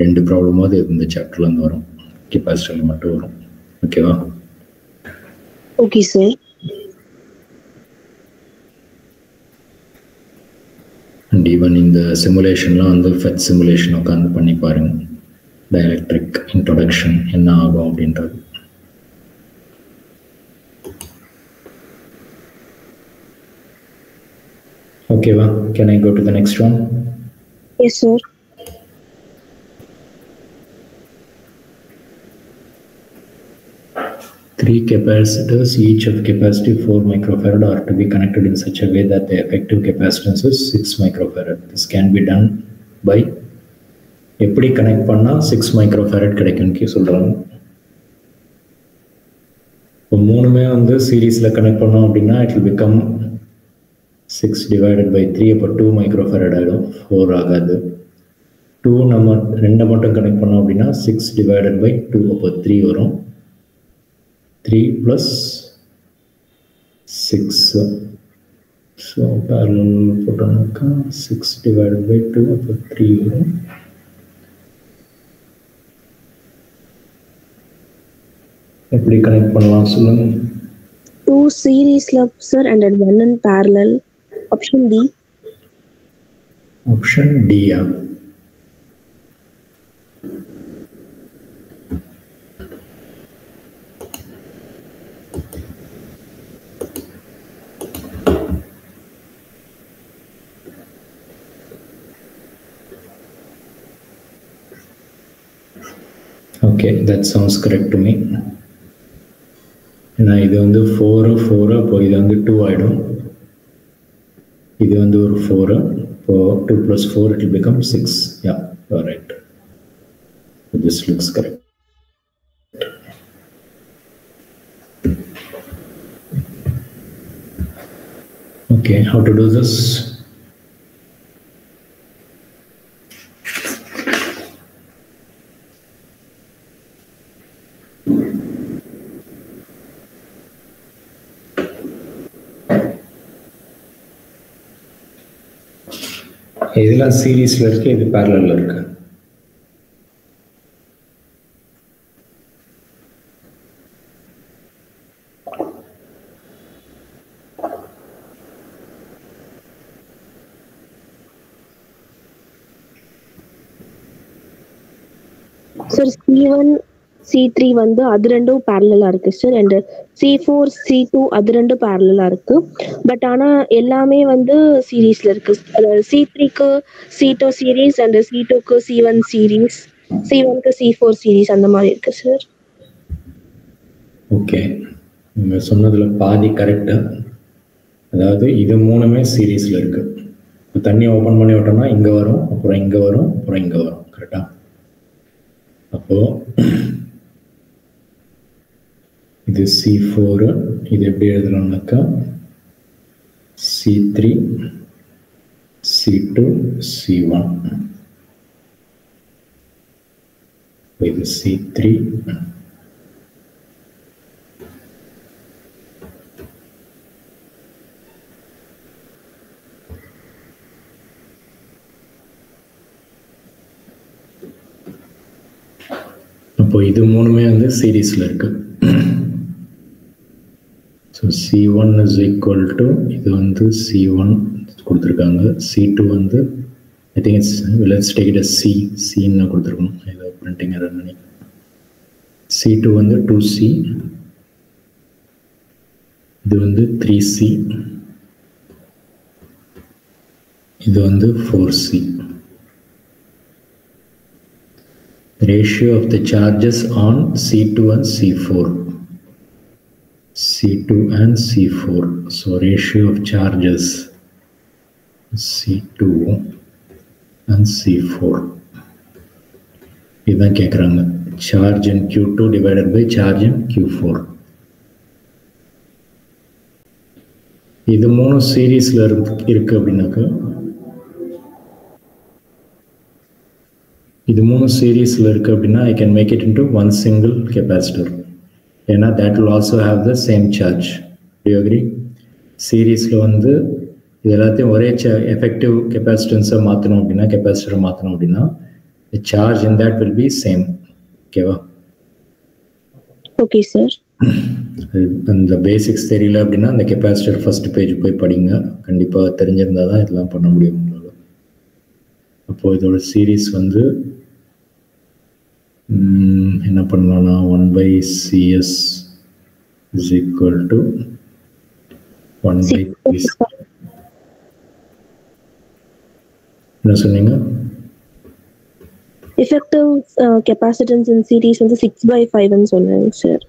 2 ப்ராப்ளமாவது இந்த சாப்டர்லேருந்து வரும். கெப்பாசிட்டரில் மட்டும் வரும். ஓகேவா? Okay sir. அண்ட் ஈவன் இந்த சிமுலேஷன்லாம் வந்து ஃபெட் சிமுலேஷன் உட்காந்து பண்ணி பாருங்க. டைஎலக்ட்ரிக் இன்ட்ரோடக்ஷன் என்ன ஆகும் அப்படின்றது. ஓகேவா? Can I go to the next one? Yes sir. Three capacitors, each of capacity 4 microfarad, are to be connected in such a way that the effective capacitance is 6 microfarad. This can be done by எப்படி கனெக்ட் பண்ணால் 6 microfarad கிடைக்கும்னு சொல்கிறாங்க. இப்போ 3மே வந்து சீரீஸில் கனெக்ட் பண்ணோம் அப்படின்னா it will become 6 divided by 3. அப்போ 2 microfarad ஆகிடும். 4 ஆகாது. 2 நம்ம 2 மட்டும் கனெக்ட் பண்ணோம் அப்படின்னா 6 divided by 2. அப்போ 3 வரும். 3 plus 6. So parallel போட்டோம்னாக்கா 6 divided by 2. அப்போ 3 வரும். எப்படி கனெக்ட் பண்ணலாம் சொல்லுங்க? 2 சீரீஸ்ல sir and 1 in parallel. Option D. Option D. Okay, that sounds correct to me. ஏன்னா இது வந்து 4 அப்போ இது வந்து 2 ஆகிடும். இது வந்து ஒரு 4. இப்போ 2 plus 4 it will become 6. Yeah, you are right. So this looks correct. Okay, how to do this? இதெல்லாம் சீரீஸ்ல இருக்கு, இது பேரலல்ல இருக்கு. சார் C1 C3 வந்து அது ரெண்டும் பேரலலா இருக்கு சார். அண்ட் C4 C2 அது ரெண்டும் பேரலலா இருக்கு. பட் ஆனா எல்லாமே வந்து சீரீஸ்ல இருக்கு. அதாவது C3க்கு C2 சீரீஸ் அண்ட் C2க்கு C1 சீரீஸ், C1க்கு C4 சீரீஸ் அந்த மாதிரி இருக்கு சார். ஓகே, நீங்கள் சொன்னதில் பாதி கரெக்டு. அதாவது இது மூணுமே சீரீஸில் இருக்குது. இப்போ தண்ணி ஓப்பன் பண்ணி விட்டோம்னா இங்கே வரும், அப்புறம் இங்கே வரும், அப்புறம் இங்கே வரும். கரெக்டாக? அப்போது இது C4, இது எப்படி எழுதலாம்னாக்கா C3 C2 C1. இது C3 அப்போ இது மூணுமே வந்து சீரீஸில் இருக்கு. So C1 is equal to இது வந்து C1 கொடுத்துருக்காங்க. C2 வந்து I think it's let's take it as C ன்னு கொடுத்துருக்கணும். ஏதோ பிரிண்டிங் எரர் பண்ணி. C2 வந்து 2C, இது வந்து 3C, இது வந்து 4C. Ratio of the charges on C2 and C4. C2 and C4. So ratio of charges C2 and C4. இதான் கேட்குறாங்க. Charge in Q2 divided by charge in Q4. இது மூணு சீரீஸில் இருக்கு அப்படின்னாக்கா, இது மூணு சீரீஸில் இருக்குது அப்படின்னா I can make it into one single capacitor. ஏன்னா that will also have the same charge. Do you agree? சீரீஸில் வந்து இது எல்லாத்தையும் ஒரே எஃபெக்டிவ் கெப்பாசிட்டன்ஸை மாற்றணும் அப்படின்னா, கெப்பாசிட்டரை மாற்றணும் அப்படின்னா the charge in that will be same. ஓகேவா? Okay sir. அந்த பேசிக்ஸ் தெரியல அப்படின்னா அந்த கெப்பாசிட்டர் ஃபர்ஸ்ட் பேஜ் போய் படிங்க. கண்டிப்பாக தெரிஞ்சிருந்தால் தான் இதெல்லாம் பண்ண முடியும் உங்களால். அப்போது இதோட சீரீஸ் வந்து என்ன பண்ணலாம்னா 1/CS is equal to 1/CS. என்ன சொன்னீங்க? எஃபெக்டிவ் கெப்பாசிட்டன்ஸ் இன் சீரீஸ் வந்து 6/5 ன்னு சொன்னாங்க சார்.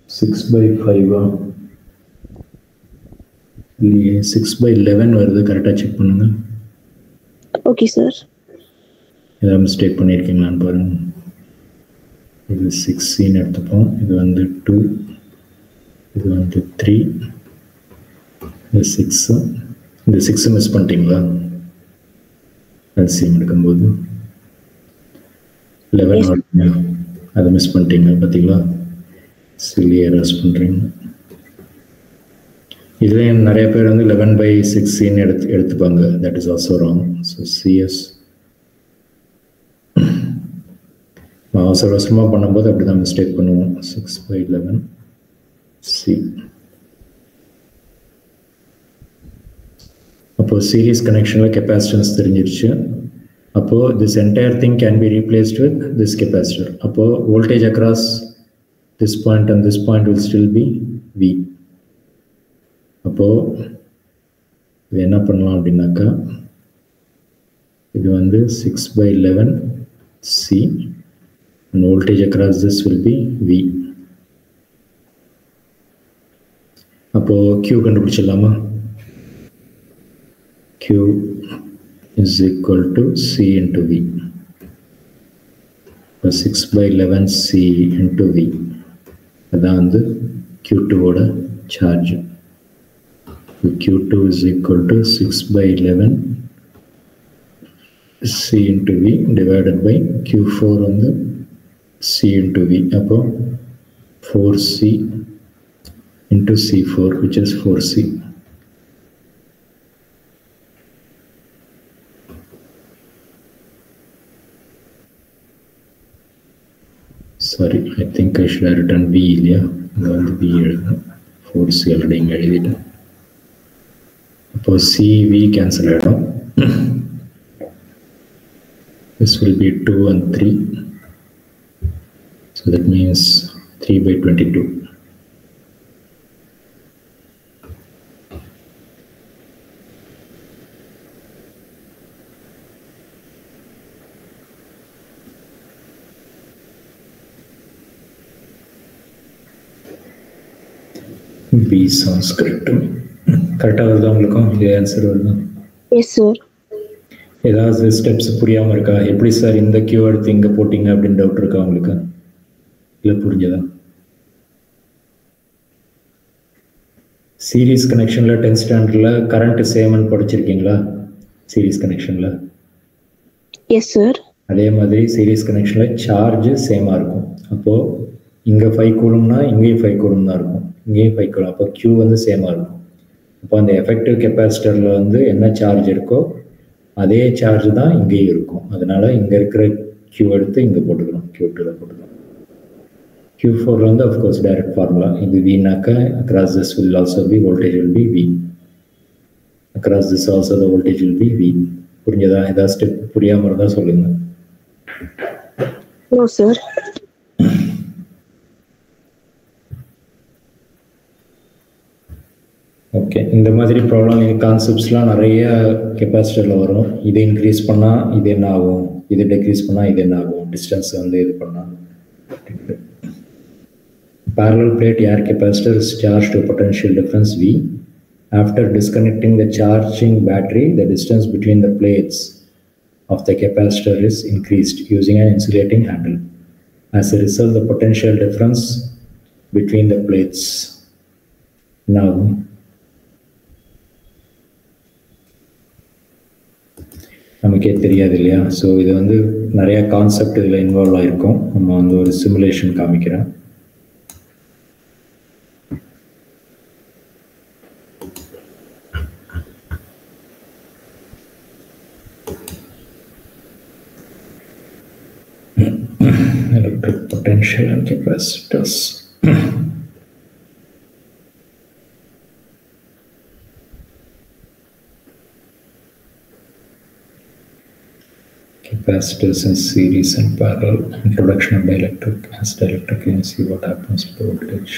6/5 இல்லையே, 6/11 வருது. கரெக்டாக செக் பண்ணுங்க. Okay sir. ஏதாவது மிஸ்டேக் பண்ணியிருக்கீங்களான்னு பாருங்க. இது 6C எடுத்துப்போம். இது வந்து 2, இது வந்து 3, இது 6. இந்த 6 மிஸ் பண்ணிட்டீங்களா? எல்சிஎம் எடுக்கும்போது 11 அதை மிஸ் பண்ணிட்டீங்க. பார்த்தீங்களா? சில்லி எரர்ஸ் பண்ணுறீங்க. இதுலேயும் நிறைய பேர் வந்து 11/6 எடுத்துப்பாங்க. That is also wrong. So CS அவசர அவசரமாக பண்ணும்போது அப்படி தான் மிஸ்டேக் பண்ணுவோம். 6/11C. அப்போது சீரீஸ் கனெக்ஷனில் கெப்பாசிட்டன்ஸ் தெரிஞ்சிருச்சு. அப்போது this entire thing can be replaced with this capacitor. அப்போது voltage across this point and this point will still be V. அப்போது இது என்ன பண்ணலாம் அப்படின்னாக்கா, இது வந்து 6/11C and voltage across this will be V. அப்போ Q கண்டுபிடிச்சிடலாமா? Q is equal to C into V. 6/11C into V. அதான் வந்து Q2 ஓட charge. Q2 is equal to 6 by 11 C into V divided by Q4 on the C into V. Upon 4C into C4, which is 4C. Sorry, I think I should have written V. Yeah, V 4C already. Suppose CV cancel out. This will be 2 and 3. So that means 3 by 22. B sounds correct to me. கரெக்டாக வருதா உங்களுக்கும்? இதே ஆன்சர் வருதா? Yes sir. ஏதாவது ஸ்டெப்ஸ் புரியாமல் இருக்கா? எப்படி சார் இந்த கியூ எடுத்து இங்கே போட்டிங்க அப்படின்னு டவுட் இருக்கா உங்களுக்கு? இல்லை புரிஞ்சதா? சீரீஸ் கனெக்ஷனில் 10th ஸ்டாண்டர்டில் கரண்ட் சேம்னு படிச்சிருக்கீங்களா? சீரீஸ் கனெக்ஷனில். Yes sir. அதே மாதிரி சீரீஸ் கனெக்ஷனில் சார்ஜ் சேமாக இருக்கும். அப்போது இங்கே 5 கூலம்னா இங்கேயும் 5 கூலம் தான் இருக்கும், இங்கேயும் 5 கூலம். அப்போ Q வந்து சேமாக இருக்கும். அப்போ அந்த எஃபெக்டிவ் கெப்பாசிட்டரில் வந்து என்ன சார்ஜ் இருக்கோ அதே சார்ஜ் தான் இங்கேயும் இருக்கும். அதனால இங்கே இருக்கிற Q எடுத்து இங்கே போட்டுக்கணும், Q2ல போட்டுக்கணும். Q4 வந்து அஃப்கோர்ஸ் டைரக்ட் ஃபார்முலா. இது Vனாக்க across this will also be voltage will be V. Across this also the voltage will be V. புரிஞ்சதா? ஏதாவது ஸ்டெப் புரியாமல் இருந்தால் சொல்லுங்க. No sir. ஓகே, இந்த மாதிரி ப்ராப்ளம் கான்செப்ட்ஸ்லாம் நிறைய கெப்பாசிட்டரில் வரும். இதை இன்க்ரீஸ் பண்ணால் இது என்ன ஆகும், இதை டிக்ரீஸ் பண்ணால் இது என்ன ஆகும், டிஸ்டன்ஸ் வந்து இது பண்ணால். Parallel plate air capacitor is charged to potential difference V. After disconnecting the charging battery, the distance between the plates of the capacitor is increased using an insulating handle. As a result, the potential difference between the plates now நமக்கே தெரியாது இல்லையா? ஸோ இது வந்து நிறைய கான்செப்ட் இதில் இன்வால்வ் ஆகிருக்கும். நம்ம வந்து ஒரு சிமுலேஷன் காமிக்கிறேன். Electric potential and capacitors. Capacitors in series and parallel. Introduction of dielectric. As dielectric, you can see what happens to voltage.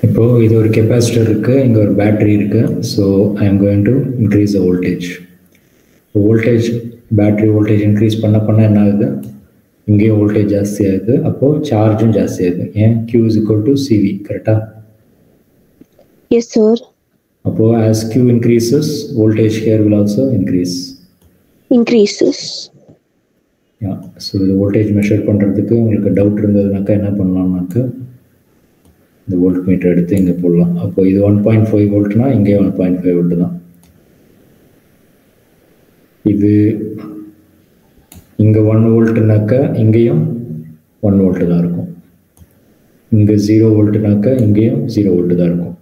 இப்போ இது ஒரு கெப்பாசிட்டர் இருக்குது, இங்கே ஒரு பேட்டரி இருக்குது. So I am going to increase the voltage. Voltage battery voltage increase பண்ண என்ன ஆகுது, இங்கேயும் வோல்டேஜ் ஜாஸ்தி ஆகுது. அப்போது சார்ஜும் ஜாஸ்தி ஆகுது. ஏன்? Q is equal to CV, கரெக்டா? Yes sir. அப்போது as Q increases, voltage here will also increases. So இது வோல்டேஜ் மெஷர் பண்ணுறதுக்கு உங்களுக்கு டவுட் இருந்ததுனாக்கா என்ன பண்ணலாம்னாக்கா இந்த வோல்ட் மீட்டர் எடுத்து இங்கே போடலாம். அப்போ இது 1.5 வோல்ட்னா இங்கே 1.5 வோல்ட் தான். இது இங்கே 1 வோல்ட்னாக்கா இங்கேயும் 1 வோல்ட் தான் இருக்கும். இங்கே 0 வோல்ட்னாக்கா இங்கேயும் 0 வோல்ட் தான் இருக்கும்.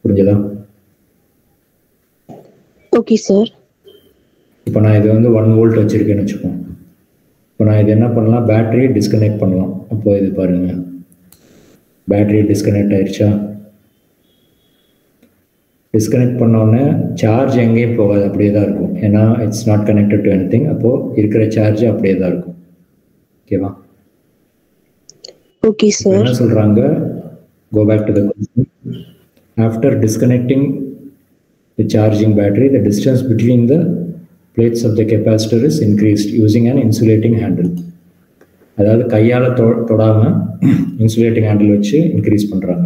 புரிஞ்சதா? Okay sir. இப்போ நான் இது வந்து 1 வோல்ட் வச்சுருக்கேன்னு வச்சுப்போம். இப்போ நான் இது என்ன பண்ணலாம், பேட்டரியை டிஸ்கனெக்ட் பண்ணலாம். அப்போ இது பாருங்கள், பேட்டரி டிஸ்கனெக்ட் ஆயிடுச்சா? டிஸ்கனெக்ட் பண்ணோடனே சார்ஜ் எங்கேயும் போகாது, அப்படியே தான் இருக்கும். ஏன்னா it's not connected to anything. அப்போது இருக்கிற சார்ஜ் அப்படியே தான் இருக்கும். ஓகேவா? Okay sir. என்ன சொல்கிறாங்க, go back to the question. After disconnecting the charging battery, the distance between the plates of the capacitor is increased using an insulating handle. அதாவது கையால் தொடாமல் இன்சுலேட்டிங் ஹேண்டில் வச்சு இன்க்ரீஸ் பண்ணுறாங்க.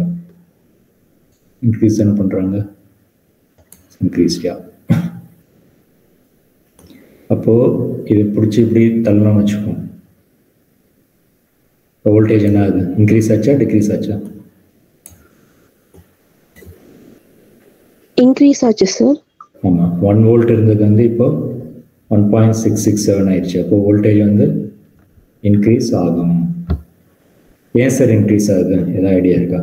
இன்க்ரீஸ் என்ன பண்ணுறாங்க? இன்க்ரீஸ்யா. அப்போது இது பிடிச்சி இப்படி தள்ளணும்னு வச்சுக்கோங்க. இப்போ வோல்டேஜ் என்ன ஆகுது? இன்க்ரீஸ் ஆச்சா டிக்ரீஸ் ஆச்சா? இன்க்ரீஸ் ஆச்சு சார். ஆமாம், 1 வோல்ட் இருந்தது வந்து இப்போ 1.667 ஆயிடுச்சு. அப்போ வோல்டேஜ் வந்து இன்க்ரீஸ் ஆகும். ஏன் சார் இன்க்ரீஸ் ஆகுது? ஏதாவது ஐடியா இருக்கா?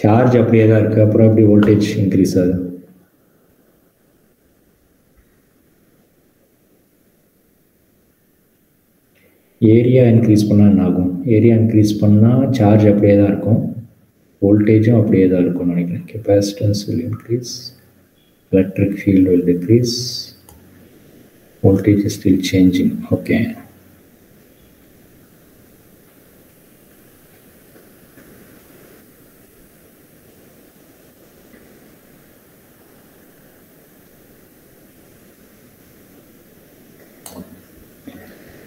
சார்ஜ் அப்படியே தான் இருக்குது, அப்புறம் எப்படி வோல்டேஜ் இன்க்ரீஸ் ஆகுது? ஏரியா இன்க்ரீஸ் பண்ணால் என்ன ஆகும்? ஏரியா இன்க்ரீஸ் பண்ணால் சார்ஜ் அப்படியே தான் இருக்கும், வோல்டேஜும் அப்படியே தான் இருக்கும்னு நினைக்கிறேன். Capacitance will increase, electric field will decrease, voltage is still changing. Okay.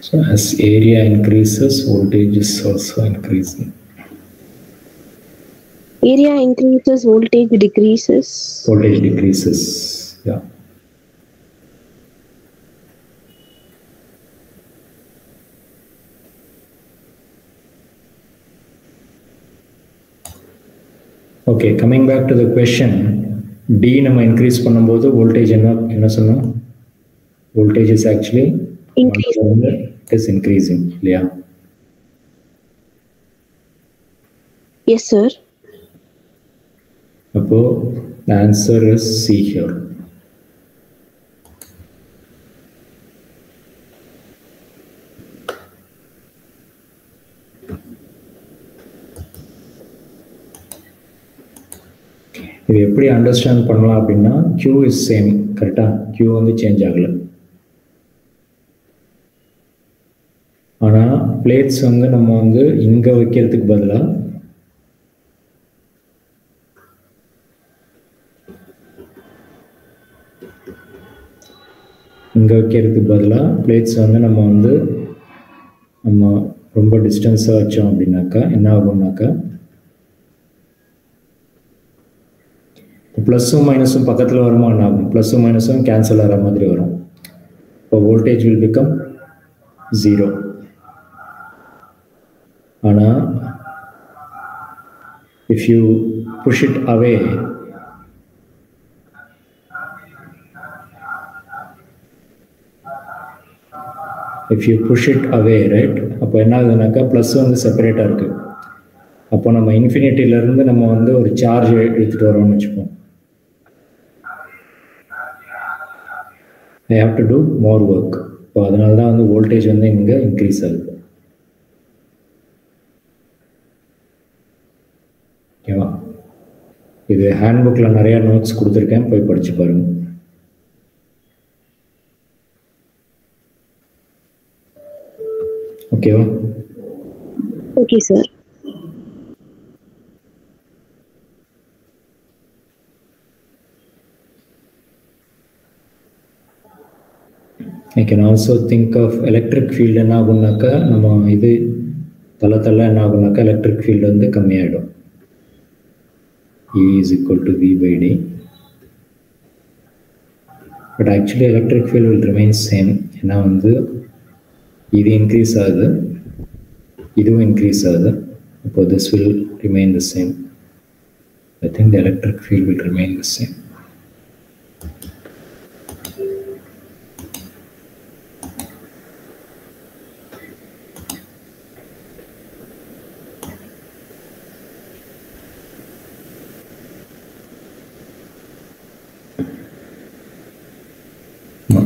So as area increases, voltage is also increasing. Area increases, voltage decreases. Voltage decreases, yeah. Okay, coming back to the question, D நம்ம increase பண்ணும்போது voltage என்ன சொன்னோம்? Voltage is actually increase. It is increasing, இல்லையா? Yes sir. அப்போ the answer is C here. இது எப்படி அண்டர்ஸ்டாண்ட் பண்ணலாம் அப்படின்னா, Q is same, கரெக்டா? Q வந்து சேஞ்ச் ஆகல. ஆனால் பிளேட்ஸ் வந்து நம்ம வந்து இங்கே வைக்கிறதுக்கு பதிலாக பிளேட்ஸ் வந்து நம்ம ரொம்ப டிஸ்டன்ஸாக வச்சோம் அப்படின்னாக்கா என்ன ஆகும்னாக்கா, ப்ளஸ்ஸும் மைனஸும் பக்கத்தில் வருமா என்ன ஆகும்? ப்ளஸ்ஸும் மைனஸும் கேன்சல் ஆகிற மாதிரி வரும். இப்போ வோல்டேஜ் வில் பிகம் 0. ஆனால் if you push it away, right, அப்போ என்ன ஆகுதுனாக்கா ப்ளஸ் வந்து செப்பரேட்டாக இருக்குது. அப்போ நம்ம இன்ஃபினிட்டியிலேருந்து நம்ம வந்து ஒரு சார்ஜ் எடுத்துகிட்டு வரோம்னு வச்சுப்போம். I have to do more work. இப்போ அதனால தான் வந்து வோல்டேஜ் வந்து இங்கே இன்க்ரீஸ் ஆகுது. ஓகேவா? இது ஹேண்ட்புக்கில் நிறையா நோட்ஸ் கொடுத்துருக்கேன், போய் படித்து பாருங்க. ஓகேவா? Okay sir. I can also think of electric field என்ன ஆகும்னாக்கா, நம்ம இது தள்ள என்ன ஆகும்னாக்கா எலக்ட்ரிக் ஃபீல்டு வந்து கம்மியாயிடும். E is equal to V by D. But actually electric field will remain same. ஏன்னா வந்து இது இன்க்ரீஸ் ஆகுது, இதுவும் இன்க்ரீஸ் ஆகுது. அப்போ this will remain the same. I think the electric field will remain the same.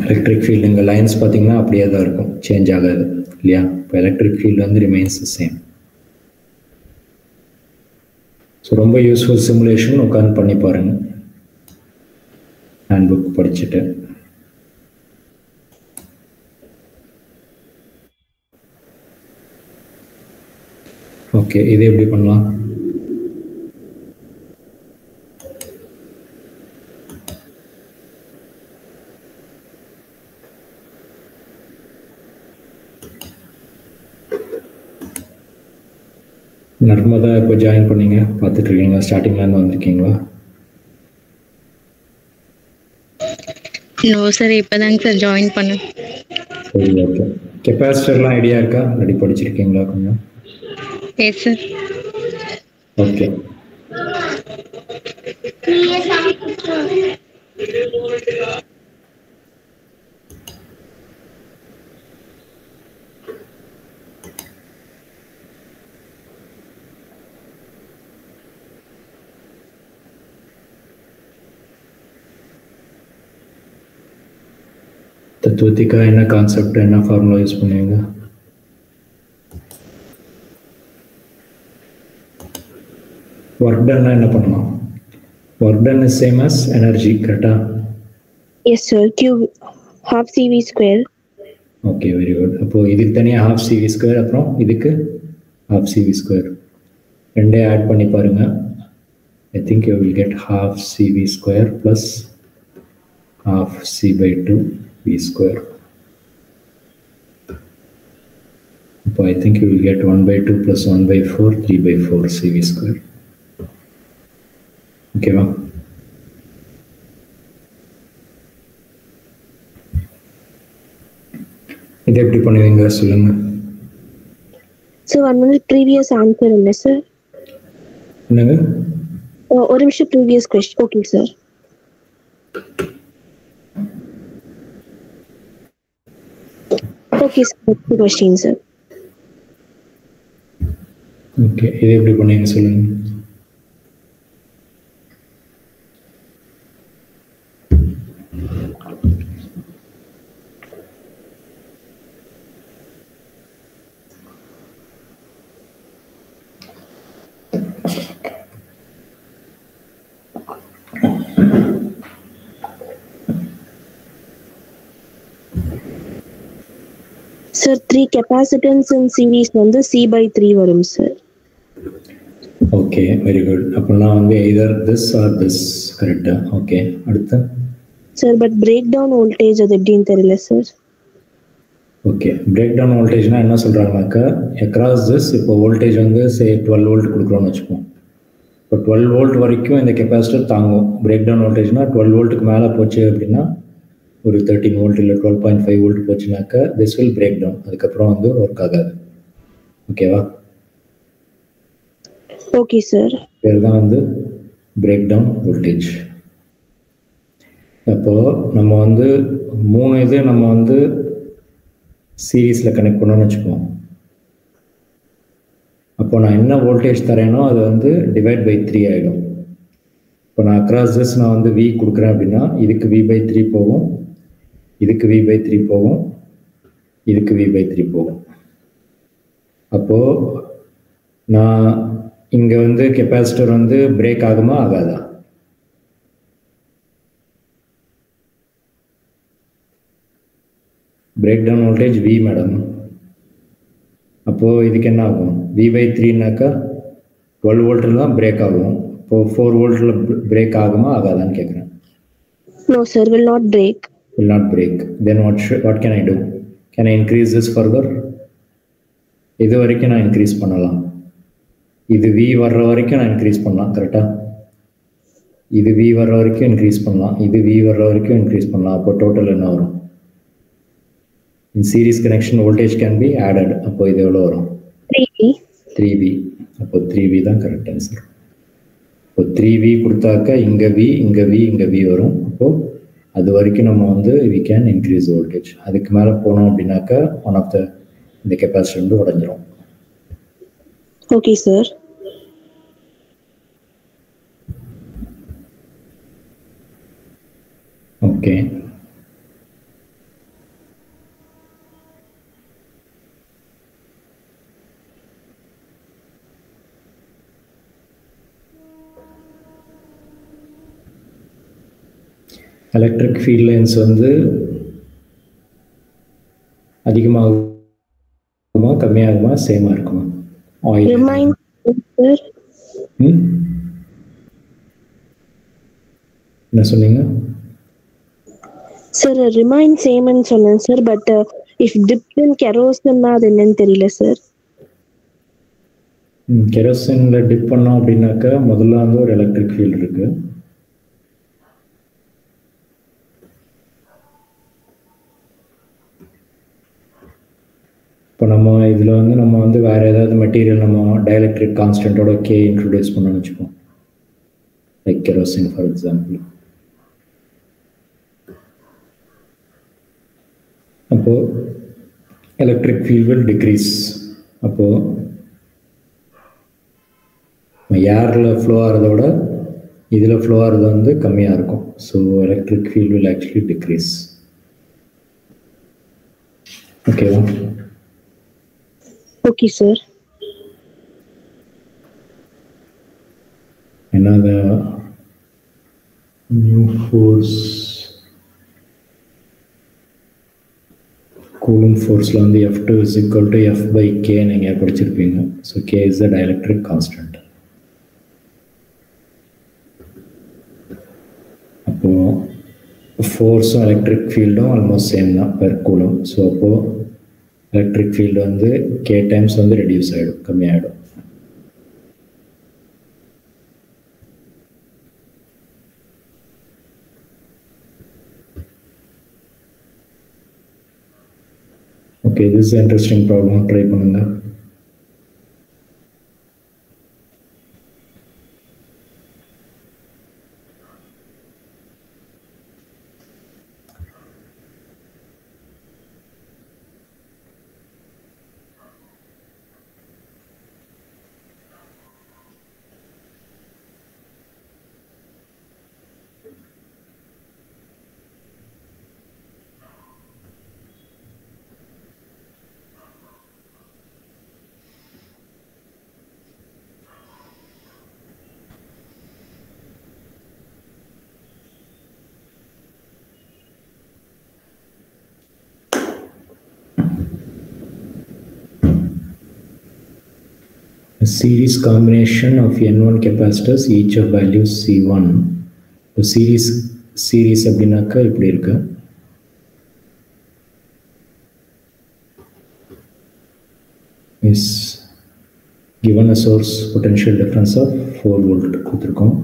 Electric field இங்கே லைன்ஸ் பார்த்தீங்கன்னா அப்படியே தான் இருக்கும், சேஞ்ச் ஆகாது இல்லையா? இப்போ எலக்ட்ரிக் ஃபீல்டு வந்து ரிமைன்ஸ் சேம். ஸோ ரொம்ப யூஸ்ஃபுல் சிமுலேஷன் உட்காந்து பண்ணி பாருங்கள், ஹேண்ட் புக் படிச்சுட்டு. ஓகே, இது எப்படி பண்ணலாம்? நர்மதா இப்போ ஜாயின் பண்ணீங்க, பார்த்துட்டு இருக்கீங்களா? ஸ்டார்டிங்லேருந்து வந்திருக்கீங்களா? நோ சார், இப்போதாங்க சார் ஜாயின் பண்ணேன். சரி, ஓகே. கெப்பாசிட்டர்லாம் ஐடியா இருக்கா? ரெடி படிச்சிருக்கீங்களா கொஞ்சம்? Yes sir. ஓகே. தத்துவத்திக்கா என்ன கான்செப்ட், என்ன ஃபார்முலா யூஸ் பண்ணுவீங்க? ஒர்க் டன்னா என்ன பண்ணலாம்? Work done is same as energy, கரெக்டா? Yes sir, Q half CV square. Okay, very good. அப்போது இதுக்கு தனியாக half CV ஸ்கொயர், அப்புறம் இதுக்கு half CV ஸ்கொயர், ரெண்டே ஆட் பண்ணி பாருங்கள். I think you will get half CV square plus half C/2 V square. So I think you will get 1/2 plus 1/4, 3/4 CV square. Okay, ma'am. இது எப்படி பண்ணுவீங்க சொல்லுங்க. சார் 1 minute ப்ரீவியஸ் ஆன்சர் இல்லை சார். என்னங்க? ஒரு நிமிஷம் previous question. Okay sir. Okay sir, question sir. Okay, இது எப்படி பண்ணுவீங்க சொல்லுங்க. சார் 3 கெப்பாசிட்டன்ஸ் இன் சீரிஸ் வந்து C/3 வரும் சார். Okay, very good. அப்படின்னா வந்து either this or this, கரெக்டா? ஓகே, அடுத்து sir but breakdown voltage அது எப்படின்னு தெரியல சார். ஓகே, பிரேக் டவுன் வோல்டேஜ்னா என்ன சொல்கிறாங்கனாக்கா, அக்ராஸ் திஸ் இப்போ வோல்டேஜ் வந்து சே 12 வோல்ட் கொடுக்குறோன்னு வச்சுப்போம். இப்போ 12 வோல்ட் வரைக்கும் இந்த கெப்பாசிட்டர் தாங்கும். பிரேக் டவுன் வோல்டேஜ்னா 12 வோல்ட்டுக்கு மேலே போச்சு அப்படின்னா, ஒரு 13 வோல்ட் இல்லை 12.5 வோல்ட் போச்சுனாக்கா திஸ் வில் பிரேக் டவுன். அதுக்கப்புறம் வந்து ஒர்க் ஆகாது. ஓகேவா? Okay sir. பேர் தான் வந்து பிரேக் டவுன் வோல்டேஜ். அப்போது நம்ம வந்து 3 இது நம்ம வந்து சீரீஸில் கனெக்ட் பண்ணோன்னு வச்சுப்போம். அப்போ நான் என்ன வோல்டேஜ் தரேனோ அது வந்து டிவைட் பை 3 ஆகிடும். இப்போ நான் அக்ராஸ் திஸ் நான் வந்து V கொடுக்குறேன் அப்படின்னா இதுக்கு V/3 போகும், இதுக்கு V/3 போகும், இதுக்கு V/3 போகும். அப்போது நான் இங்கே வந்து கெப்பாசிட்டர் வந்து பிரேக் ஆகுமா ஆகாதா? Breakdown voltage V madam. அப்போது இதுக்கு என்ன ஆகும்? V/3னாக்கா 12 வோல்ட்டில் தான் பிரேக் ஆகும். இப்போது 4 வோல்ட்டில் பிரேக் ஆகுமா ஆகாதான்னு கேட்குறேன். No sir, will not break. Will not break. Then what can I do? Can I increase this further? இது வரைக்கும் நான் இன்க்ரீஸ் பண்ணலாம். இது V வர்ற வரைக்கும் நான் இன்க்ரீஸ் பண்ணலாம், கரெக்டாக? இது V வர்ற வரைக்கும் இன்க்ரீஸ் பண்ணலாம், இது V வர்ற வரைக்கும் இன்க்ரீஸ் பண்ணலாம். அப்போ டோட்டல் என்ன வரும்? In series connection voltage can be added. அப்போ இது எவ்வளோ வரும்? 3V. 3V. அப்போ 3V தான் கரெக்ட் ஆன்சர். இப்போ 3V கொடுத்தாக்கா இங்கே V, இங்கே V, இங்கே V வரும். அப்போது அது வரைக்கும் நம்ம வந்து we can increase voltage. அதுக்கு மேலே போனோம் அப்படின்னாக்கா ஒன் ஆஃப் த இந்த கெப்பாசிட்டர் வந்து உடஞ்சிரும். Okay sir. Okay, electric field lines வந்து அதிகமாகுமா கம்மியாகுமா சேமாக இருக்குமா? oil. Remind, sir. என்ன சொன்னீங்க? சார் ரிமைன் சேம்னு சொன்னேன் சார். பட் இஃப் டிப்ட் இன் கெரோசின்னா அது என்னன்னு தெரியல சார். கெரோசின்ல டிப் பண்ணோம் அப்படின்னாக்கா முதல்ல வந்து ஒரு எலக்ட்ரிக் ஃபீல்டு இருக்கு. இப்போ நம்ம இதில் வந்து நம்ம வந்து வேறு ஏதாவது மெட்டீரியல் நம்ம டைஎலக்ட்ரிக் கான்ஸ்டன்ட்டோட கே இன்ட்ரடியூஸ் பண்ணணும்னு வச்சுப்போம். Like kerosene for example. அப்போது எலக்ட்ரிக் ஃபீல்ட் வில் டிக்ரீஸ். அப்போது ஏரில் ஃப்ளோ ஆகிறத விட இதில் ஃப்ளோ ஆகிறது வந்து கம்மியாக இருக்கும். So electric field will actually decrease. ஓகேவா? Okay sir. Another new force, Coulomb forceல வந்து F2 is equal to F by K நீங்க படிச்சிருப்பீங்க. So K is the dielectric constant. அப்போ ஃபோர்ஸும் எலக்ட்ரிக் ஃபீல்டும் ஆல்மோஸ்ட் சேம் தான் பெர் கூலம். ஸோ அப்போது எலக்ட்ரிக் ஃபீல்டு வந்து K டைம்ஸ் வந்து ரெடியூஸ் ஆகிடும், கம்மியாகிடும். Okay, this is an interesting problem. Try பண்ணுங்க. A series combination of N1 capacitors, each of values C1. So series அப்படின்னாக்கா இப்படி இருக்கு. Is given a source potential difference of 4 volt கொடுத்துருக்கோம்.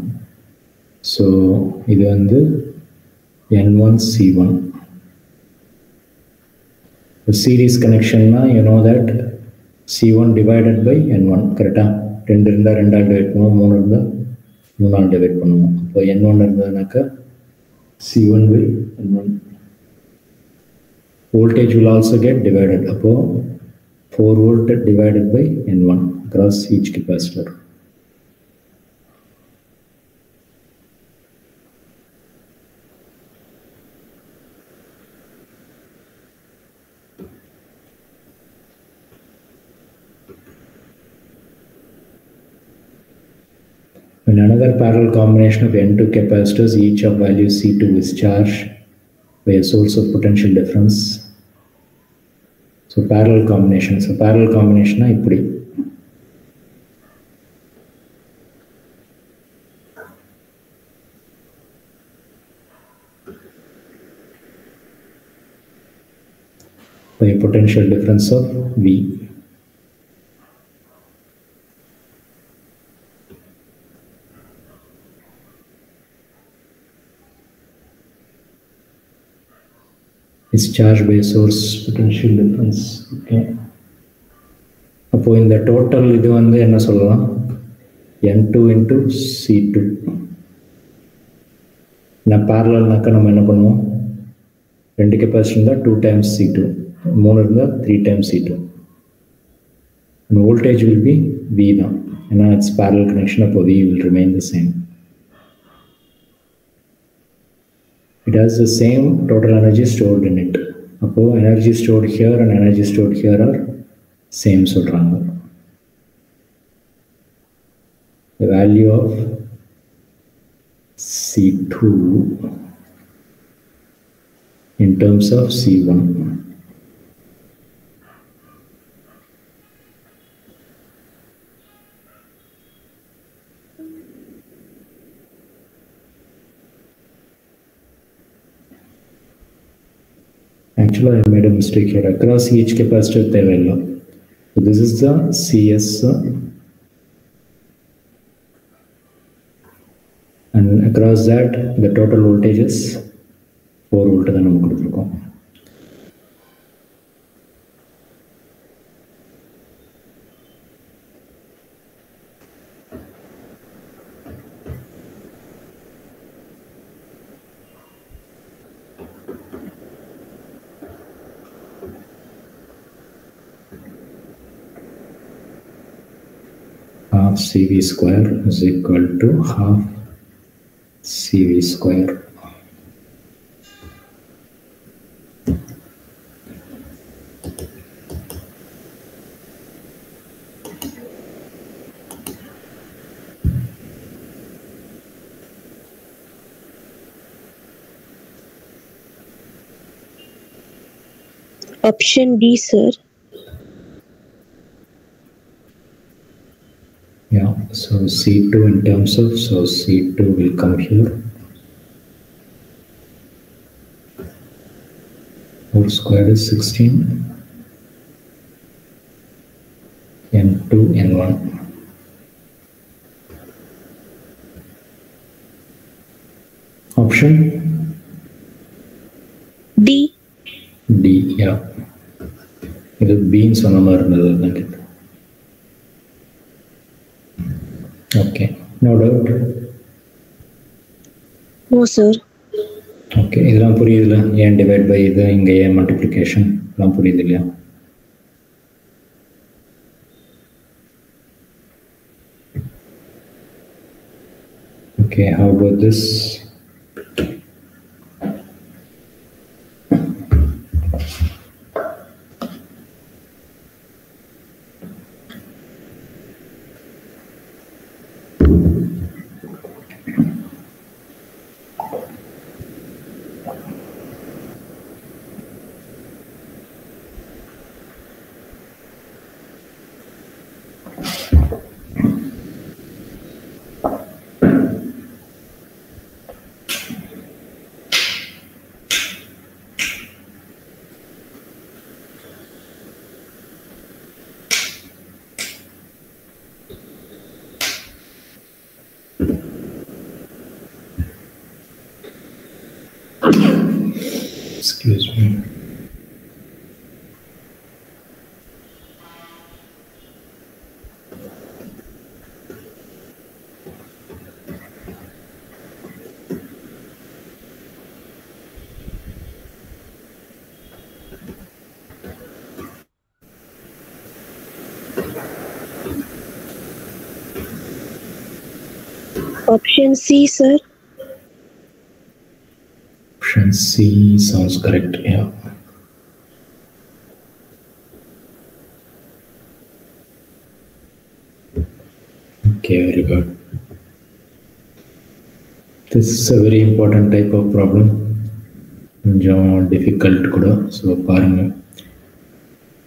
ஸோ இது வந்து N1 C1. The series connection na you know that C1 divided by N1 கரெக்டா? 2 இருந்தால் 2ஆல் டிவைட் பண்ணுவோம், 3 இருந்தால் 3ஆல் டிவைட் பண்ணுவோம். இப்போ N1 இருந்ததுனாக்கா C1 by N1. Voltage will also get divided. அப்போ 4 volt divided by N1 across each capacitor. In another parallel combination of N2 capacitors, each of value C2 is charged by a source of potential difference. So parallel combination. So parallel combination இப்படி. By a potential difference of V. Is charged by source potential difference. Okay. அப்போ இந்த டோட்டல் இது வந்து என்ன சொல்லலாம்? N2 into C2. நான் parallelனாக்கா நம்ம என்ன பண்ணுவோம்? 2 கெப்பாசிட்டர் இருந்தால் 2 times C2, 3 இருந்தால் 3 times C2. And voltage will be V தான். ஏன்னா it's parallel connection, அப்போ V will remain the same. It has the same total energy stored in it. அப்போ energy stored here and energy stored here are same சொல்றாங்க. The value of C2 in terms of C1. Actually, I made a mistake here. Across each capacitor, தேவையில்லை. So this is the CS, and across that, the total voltage is 4 volt. தான் நம்ம கொடுத்திருக்கோம். Half CV square is equal to half CV square. Option D, sir. Yeah, so C2 in terms of, so C2 will come here. Whole square is 16. N2, N1. Option? D. D, yeah. இது பீன் சொன்ன மாதிரி இருந்தது. Okay, no doubt. No, sir. Okay, இதெல்லாம் புரியுதுல? ஏன் டிவைட் பை இது, இங்கே ஏன் மல்டிப்ளிகேஷன், எல்லாம் புரியுது இல்லையா? Okay, how about this? Excuse me. Option C, sir. Option C sounds correct, yeah. Okay, very good. This is a very important type of problem. கொஞ்சம் difficult கூட. So பாருங்க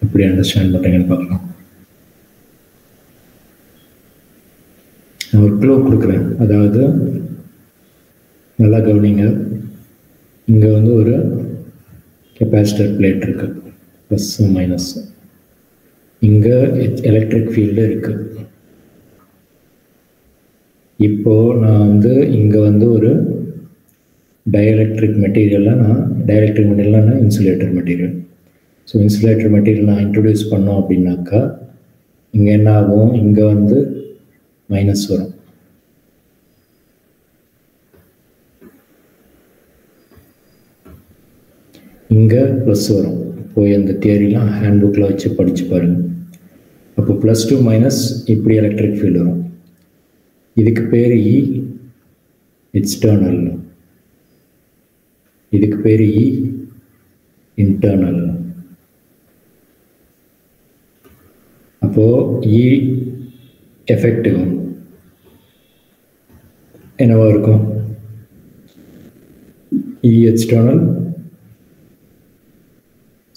எப்படி அண்டர்ஸ்டாண்ட் பண்ணுறீங்கன்னு பார்க்கலாம். நான் ஒரு க்ளூ கொடுக்குறேன், அதாவது நல்லா கவனிங்க. இங்கே வந்து ஒரு கெப்பாசிட்டர் பிளேட் இருக்கு, ப்ளஸ்ஸும் மைனஸ். இங்கே எலக்ட்ரிக் ஃபீல்டு இருக்கு. இப்போ நான் வந்து இங்கே வந்து ஒரு டைஎலக்ட்ரிக் மெட்டீரியல்னா insulator material. So insulator material நான் இன்ட்ரடியூஸ் பண்ணோம் அப்படின்னாக்கா இங்கே என்ன ஆகும், இங்கே வந்து மைனஸ் வரும். இங்கே ப்ளஸ் வரும். போய் அந்த தியரிலாம் ஹேண்ட் புக்கில் வச்சு படித்து பாருங்கள். அப்போ ப்ளஸ் டூ மைனஸ் இப்படி எலக்ட்ரிக் ஃபீல்டு வரும். இதுக்கு பேர் இ எக்ஸ்டர்னல், இதுக்கு பேர் இ இன்டர்னல். அப்போது இ எஃபெக்டிவ் என்னவா இருக்கும், இ எக்ஸ்டர்னல்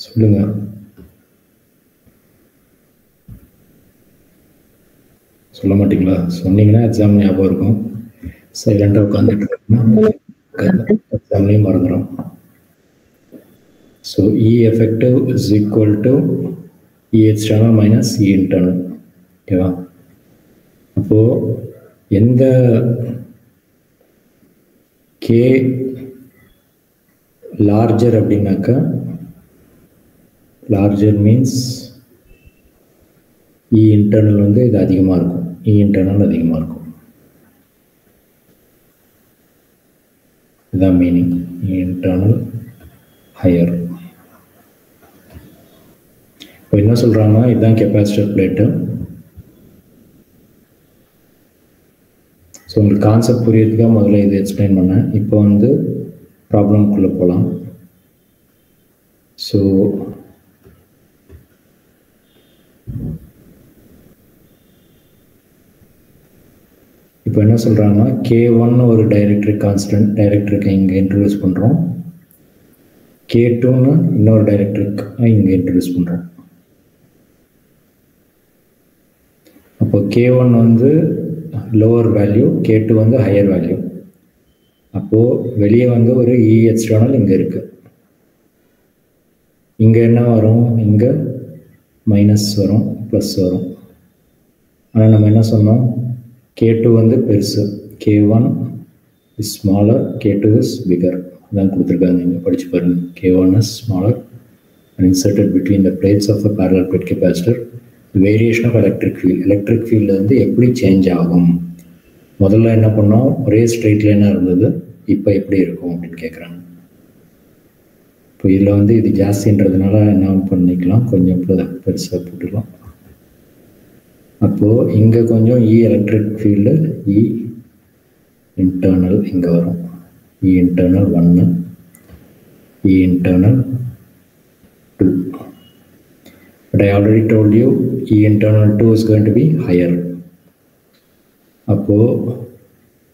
சொல்லுங்க. சொல்ல மாட்டீங்களா? சொன்னீங்கன்னா எக்ஸாம் ஞாபகம் இருக்கும். சைலண்டாக உட்காந்துட்டு எக்ஸாம்லேயும் மறந்துடும். So E effective is equal to E external minus E internal. ஓகேவா? அப்போ எந்த K larger அப்படின்னாக்கா, larger means E internal வந்து இது அதிகமாக இருக்கும், E internal அதிகமாக இருக்கும். இதுதான் மீனிங். E internal higher. இப்போ என்ன சொல்கிறாங்கன்னா, இதுதான் கெப்பாசிட்டர் பிளேட்டு. ஸோ உங்களுக்கு கான்செப்ட் புரியறதுக்காக முதல்ல இது எக்ஸ்பிளைன் பண்ணேன். இப்போ வந்து ப்ராப்ளம்குள்ளே போகலாம். ஸோ இப்போ என்ன சொல்கிறாங்கன்னா, K1 ஒரு டைரெக்ட்ரிக் கான்ஸ்டன்ட் டைரெக்ட்ரிக்கை இங்கே இன்ட்ரடியூஸ் பண்ணுறோம். K2ன்னு இன்னொரு டைரெக்ட்ரிக் இங்கே இன்ட்ரடியூஸ் பண்ணுறோம். அப்போ K1 வந்து லோவர் வேல்யூ, K2 வந்து ஹையர் வேல்யூ. அப்போது வெளியே வந்து ஒரு E எக்ஸ்டர்னல் இங்கே இருக்குது. இங்கே என்ன வரும்? இங்கே மைனஸ் வரும், ப்ளஸ் வரும். ஆனால் நம்ம என்ன சொன்னோம்? K2 வந்து பெருசு, K1 is smaller, K2 is bigger. அதான் கொடுத்துருக்காங்க, நீங்கள் படித்து பாருங்கள். K1 is smaller and inserted between the plates of a parallel plate capacitor. Variation of electric field. Electric field வந்து எப்படி சேஞ்ச் ஆகும்? முதல்ல என்ன பண்ணோம்? ஒரே ஸ்ட்ரெயிட் லைனாக இருந்தது, இப்போ எப்படி இருக்கும் அப்படின்னு கேட்குறாங்க. இப்போ இதில் வந்து இது ஜாஸ்தின்றதுனால என்ன பண்ணிக்கலாம், கொஞ்சம் பெருசாக போட்டுக்கலாம். அப்போது இங்கே கொஞ்சம் E electric field, E internal இங்கே வரும். E internal 1, E internal 2. But I already told you E internal 2 is going to be higher. அப்போது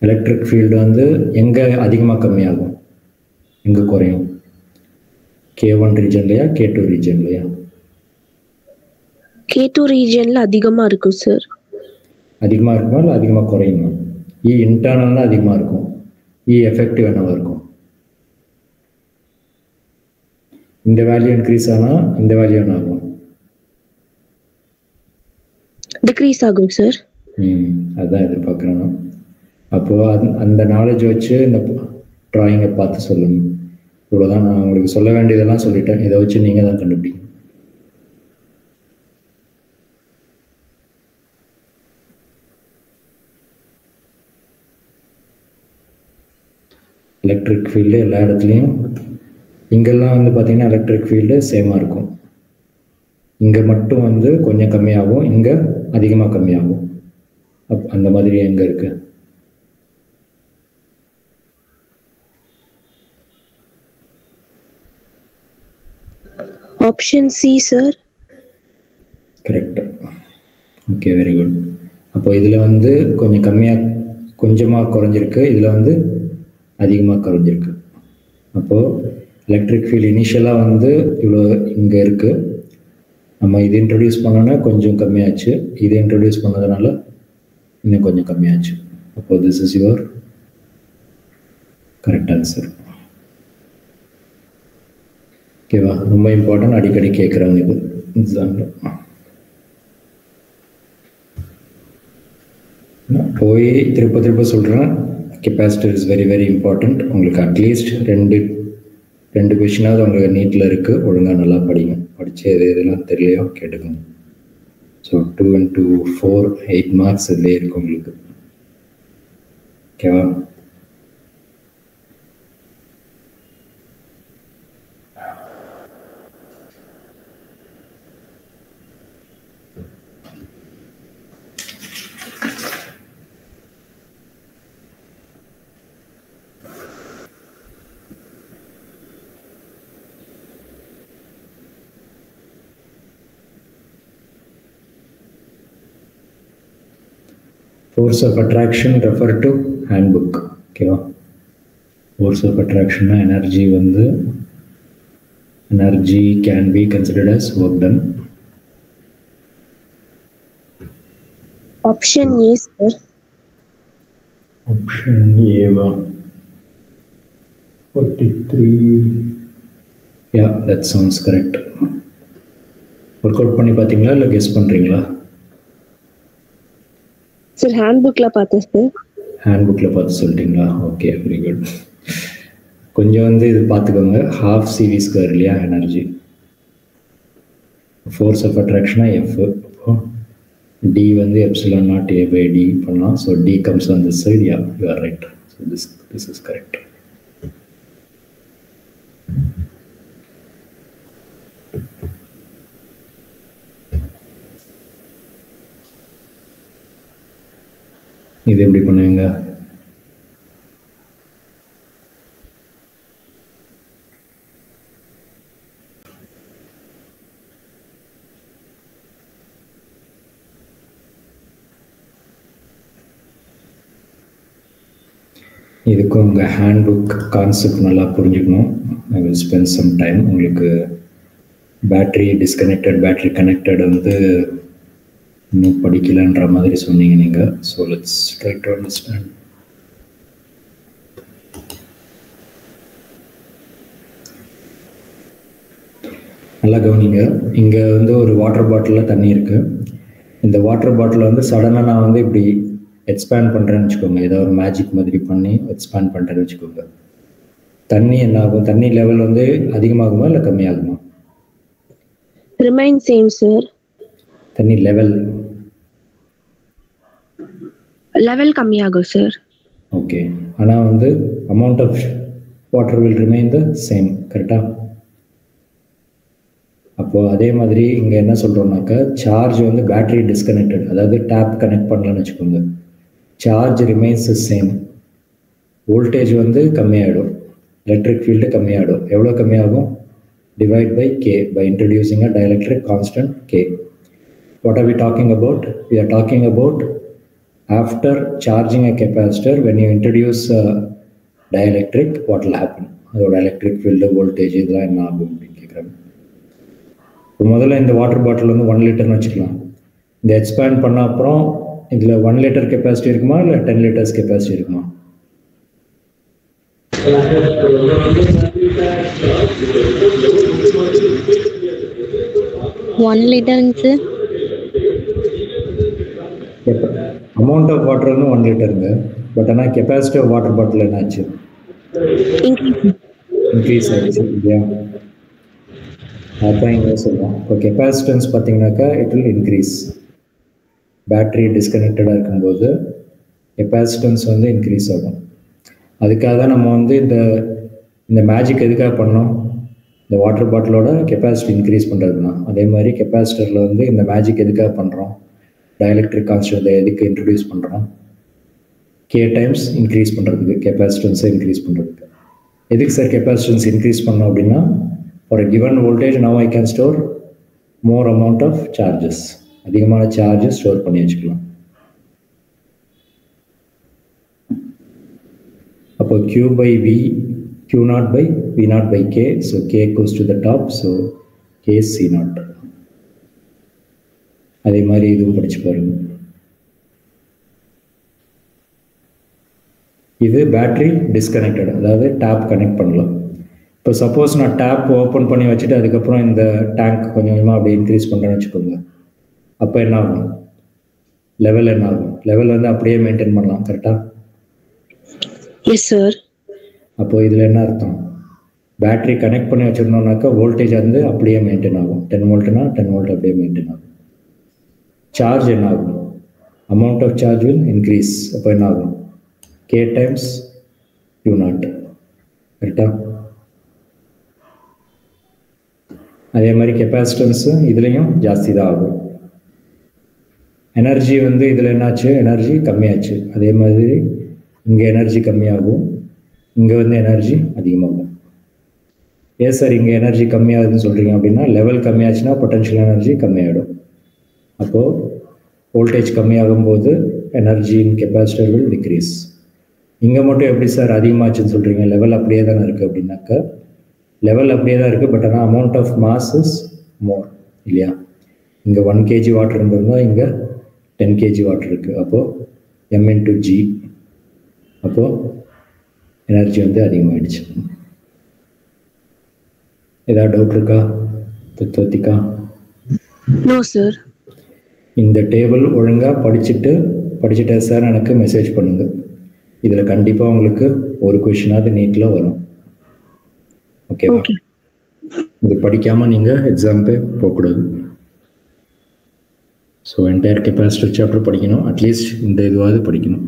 எலக்ட்ரிக் ஃபீல்டு வந்து எங்கே அதிகமாக கம்மியாகும், எங்கே குறையும்? K1 ரீஜன்லையா, K2 ரீஜன்லையா? K2 ரீஜனில் அதிகமாக இருக்கும் சார். அதிகமாக இருக்குமா இல்லை அதிகமாக குறையுமா? E இன்டர்னல்னால் அதிகமாக இருக்கும், E எஃபெக்டிவ் என்னவாக இருக்கும்? இந்த வேல்யூ இன்க்ரீஸ் ஆனால் இந்த வேல்யூ என்ன ஆகும்? டிக்ரீஸ் ஆகும் சார். அதுதான் எதிர்பார்க்குறேன். அப்போது அந்த நாலேஜ் வச்சு இந்த ட்ராயிங்கை பார்த்து சொல்லுங்கள். இவ்வளோதான் நான் உங்களுக்கு சொல்ல வேண்டியதெல்லாம் சொல்லிட்டேன். இதை வச்சு நீங்கள் தான் கண்டுபிடிக்கணும். எலக்ட்ரிக் ஃபீல்டு எல்லா இடத்துலையும், இங்கெல்லாம் வந்து பார்த்திங்கன்னா எலக்ட்ரிக் ஃபீல்டு சேமாக இருக்கும். இங்கே மட்டும் வந்து கொஞ்சம் கம்மியாகும், இங்கே அதிகமாக கம்மியாகும். அந்த மாதிரி எங்கே இருக்கு? Option C sir. Correct. Okay, very good. அப்போ இதில் வந்து கொஞ்சம் கொஞ்சமாக குறைஞ்சிருக்கு, இதில் வந்து அதிகமாக குறைஞ்சிருக்கு. அப்போது எலக்ட்ரிக் ஃபீல்டு இனிஷியலாக வந்து இவ்வளோ இங்கே இருக்குது. நம்ம இது இன்ட்ரடியூஸ் பண்ணோன்னா கொஞ்சம் கம்மியாச்சு, இது இன்ட்ரடியூஸ் பண்ணதுனால இன்னும் கொஞ்சம் கம்மியாச்சு. அப்போது this is your correct answer. ஓகேவா? ரொம்ப இம்பார்ட்டன்ட், அடிக்கடி கேட்குறாங்க இது எக்ஸாம்பிள். போய் திரும்ப சொல்கிறேன், capacitor is very very important. உங்களுக்கு அட்லீஸ்ட் ரெண்டு கொஷினாவது உங்களுக்கு நீட்டில் இருக்குது. ஒழுங்காக நல்லா படிங்க. படித்து எதெல்லாம் தெரியலையோ கேட்டுக்கோங்க. ஸோ 2 and 2 4 8 மார்க்ஸ் இதுலேயே இருக்குது உங்களுக்கு. ஓகேவா? Force of attraction refer to handbook. ஓகேவா? Force of attraction energy can be considered as work done. Option A sir. Option A 43 yeah, that sounds correct. Work out பண்ணி பார்த்தீங்களா இல்லை கெஸ் பண்ணுறீங்களா? சார் ஹேண்ட் புக்ல பார்த்தேன் சார். ஹேண்ட் புக்கில் பார்த்து சொல்லிட்டீங்களா? Okay, very good. கொஞ்சம் வந்து இது பார்த்துக்கோங்க. ½ CV² இல்லையா எனர்ஜி. ஃபோர்ஸ் ஆஃப் அட்ராக்ஷனா F. D வந்து ε0A/D பண்ணலாம். ஸோ D comes on this side. Yeah, you are right. So this is correct. இது எப்படி பண்ணுவீங்க? இதுக்கு உங்கள் ஹேண்ட் புக் கான்செப்ட் நல்லா புரிஞ்சுக்கணும். I will spend some time. உங்களுக்கு பேட்ரி டிஸ்கனெக்டட், பேட்ரி கனெக்டட் வந்து இன்னும் படிக்கலைன்ற மாதிரி சொன்னீங்க நீங்கள். So let's try to understand. நல்லா கவனிங்க. இங்கே வந்து ஒரு வாட்டர் பாட்டிலில் தண்ணி இருக்குது. இந்த வாட்டர் பாட்டிலை வந்து சடனாக நான் வந்து இப்படி எக்ஸ்பேண்ட் பண்ணுறேன்னு வச்சுக்கோங்க. ஏதோ ஒரு மேஜிக் மாதிரி பண்ணி எக்ஸ்பேண்ட் பண்ணுறேன்னு வச்சுக்கோங்க. தண்ணி என்ன ஆகும்? தண்ணி லெவல் வந்து அதிகமாகுமா இல்லை கம்மியாகுமா? Remain same sir. தண்ணி லெவல் கம்மியாகும் சார். ஓகே, ஆனால் வந்து amount of water will remain the same. கரெக்டாக? அப்போது அதே மாதிரி இங்கே என்ன சொல்கிறோம்னாக்கா, சார்ஜ் வந்து பேட்டரி டிஸ்கனெக்டட், அதாவது டேப் கனெக்ட் பண்ணலன்னு வச்சுக்கோங்க. Charge remains same. வோல்டேஜ் வந்து கம்மியாகிடும், எலக்ட்ரிக் ஃபீல்டு கம்மியாகிடும். எவ்வளோ கம்மியாகும்? Divide by K by introducing a dielectric constant K. What are we talking about? We are talking about after charging a capacitor, when you introduce a dielectric, what will happen? அதோட எலக்ட்ரிக் ஃபீல்டு, வோல்டேஜ் இதெல்லாம் என்ன ஆகும் அப்படின்னு கேட்குறாங்க. இப்போ முதல்ல இந்த வாட்டர் பாட்டில் வந்து 1 லிட்டர்னு வச்சுக்கலாம். இந்த எக்ஸ்பேண்ட் பண்ண அப்புறம் இதில் 1 லிட்டர் கெப்பாசிட்டி இருக்குமா இல்லை 10 லிட்டர்ஸ் கெப்பாசிட்டி இருக்குமா? 1 லிட்டருங்க சார். அமௌண்ட் ஆஃப் வாட்டர் வந்து 1 லிட்டருங்க. பட் ஆனால் கெப்பாசிட்டி ஆஃப் வாட்டர் பாட்டில் என்ன ஆச்சு? இன்க்ரீஸ் ஆகிடுச்சு இல்லையா? அதுதான் இங்கே சொல்கிறோம். இப்போ கெப்பாசிட்டன்ஸ் பார்த்தீங்கன்னாக்கா இட் வில் இன்க்ரீஸ். பேட்ரி டிஸ்கனெக்டடாக இருக்கும்போது கெப்பாசிட்டன்ஸ் வந்து இன்க்ரீஸ் ஆகும். அதுக்காக தான் நம்ம வந்து இந்த மேஜிக் எதுக்காக பண்ணோம்? இந்த வாட்டர் பாட்டிலோட கெப்பாசிட்டி இன்க்ரீஸ் பண்ணுறதுனா. அதே மாதிரி கெப்பாசிட்டரில் வந்து இந்த மேஜிக் எதுக்காக பண்ணுறோம்? டயலெக்ட்ரிக் கான்ஸ்டன்ட் எதுக்கு இன்ட்ரடியூஸ் பண்ணுறோம்? K டைம்ஸ் இன்க்ரீஸ் பண்ணுறதுக்கு, கெப்பாசிட்டன்ஸை இன்க்ரீஸ் பண்ணுறதுக்கு. எதுக்கு சார் கெப்பாசிட்டன்ஸ் இன்க்ரீஸ் பண்ணோம் அப்படின்னா, for a given voltage now I can store more amount of charges. அதிகமான சார்ஜஸ் ஸ்டோர் பண்ணி வச்சுக்கலாம். அப்போ Q by V, Q0 by V0 by K. So K goes to the top. So K is C0. அதே மாதிரி இதுவும் படிச்சு பாருங்க. இது பேட்டரி டிஸ்கனெக்டட், அதாவது டேப் கனெக்ட் பண்ணலாம். இப்போ சப்போஸ் நான் டேப் ஓப்பன் பண்ணி வச்சுட்டு அதுக்கப்புறம் இந்த டேங்க் கொஞ்சம் கொஞ்சமாக அப்படி இன்க்ரீஸ் பண்ணுறேன்னு வச்சுக்கோங்க. அப்போ என்ன ஆகும்? லெவல் என்ன ஆகும்? லெவல் வந்து அப்படியே மெயின்டைன் பண்ணலாம். கரெக்டாக? Yes sir. அப்போ இதில் என்ன அர்த்தம்? பேட்டரி கனெக்ட் பண்ணி வச்சுருந்தோம்னாக்கா வோல்டேஜ் வந்து அப்படியே மெயின்டைன் ஆகும். 10 வோல்ட்னா 10 வோல்ட் அப்படியே மெயின்டைன் ஆகும். சார்ஜ் என்ன ஆகும்? Amount of charge will increase. அப்போ என்ன ஆகும்? K times Q0. கரெக்டா? அதே மாதிரி கெப்பாசிட்டன்ஸு இதுலேயும் ஜாஸ்தி தான் ஆகும். எனர்ஜி வந்து இதில் என்னாச்சு? எனர்ஜி கம்மியாச்சு. அதே மாதிரி இங்கே எனர்ஜி கம்மியாகும், இங்கே வந்து எனர்ஜி அதிகமாகும். ஏன் சார் இங்கே எனர்ஜி கம்மியாகுதுன்னு சொல்கிறீங்க அப்படின்னா, லெவல் கம்மியாச்சுன்னா பொட்டன்ஷியல் எனர்ஜி கம்மியாகிடும். அப்போது வோல்டேஜ் கம்மியாகும் போது energy in capacitor will decrease. இங்கே மட்டும் எப்படி சார் அதிகமாச்சுன்னு சொல்கிறீங்க? லெவல் அப்படியே தானே இருக்குது அப்படின்னாக்கா, லெவல் அப்படியே தான் இருக்குது. பட் ஆனால் amount of mass is more இல்லையா? இங்கே 1 kg வாட்டர் இருந்திருந்தால் இங்கே 10 kg வாட்டர் இருக்குது. அப்போது M into G. அப்போது எனர்ஜி வந்து அதிகமாகிடுச்சு. ஏதாவது டவுட் இருக்கா தத்துவத்திக்கா? No sir. இந்த டேபிள் ஒழுங்காக படிச்சுட்டே சார் எனக்கு மெசேஜ் பண்ணுங்கள். இதில் கண்டிப்பாக உங்களுக்கு ஒரு கொஷினாவது நீட்டில் வரும். ஓகேவா? இது படிக்காமல் நீங்கள் எக்ஸாமுக்கு போகக்கூடாது. ஸோ என்டையர் கெப்பாசிட்டர் சாப்டர் படிக்கணும், அட்லீஸ்ட் இந்த இதுவாவது படிக்கணும்.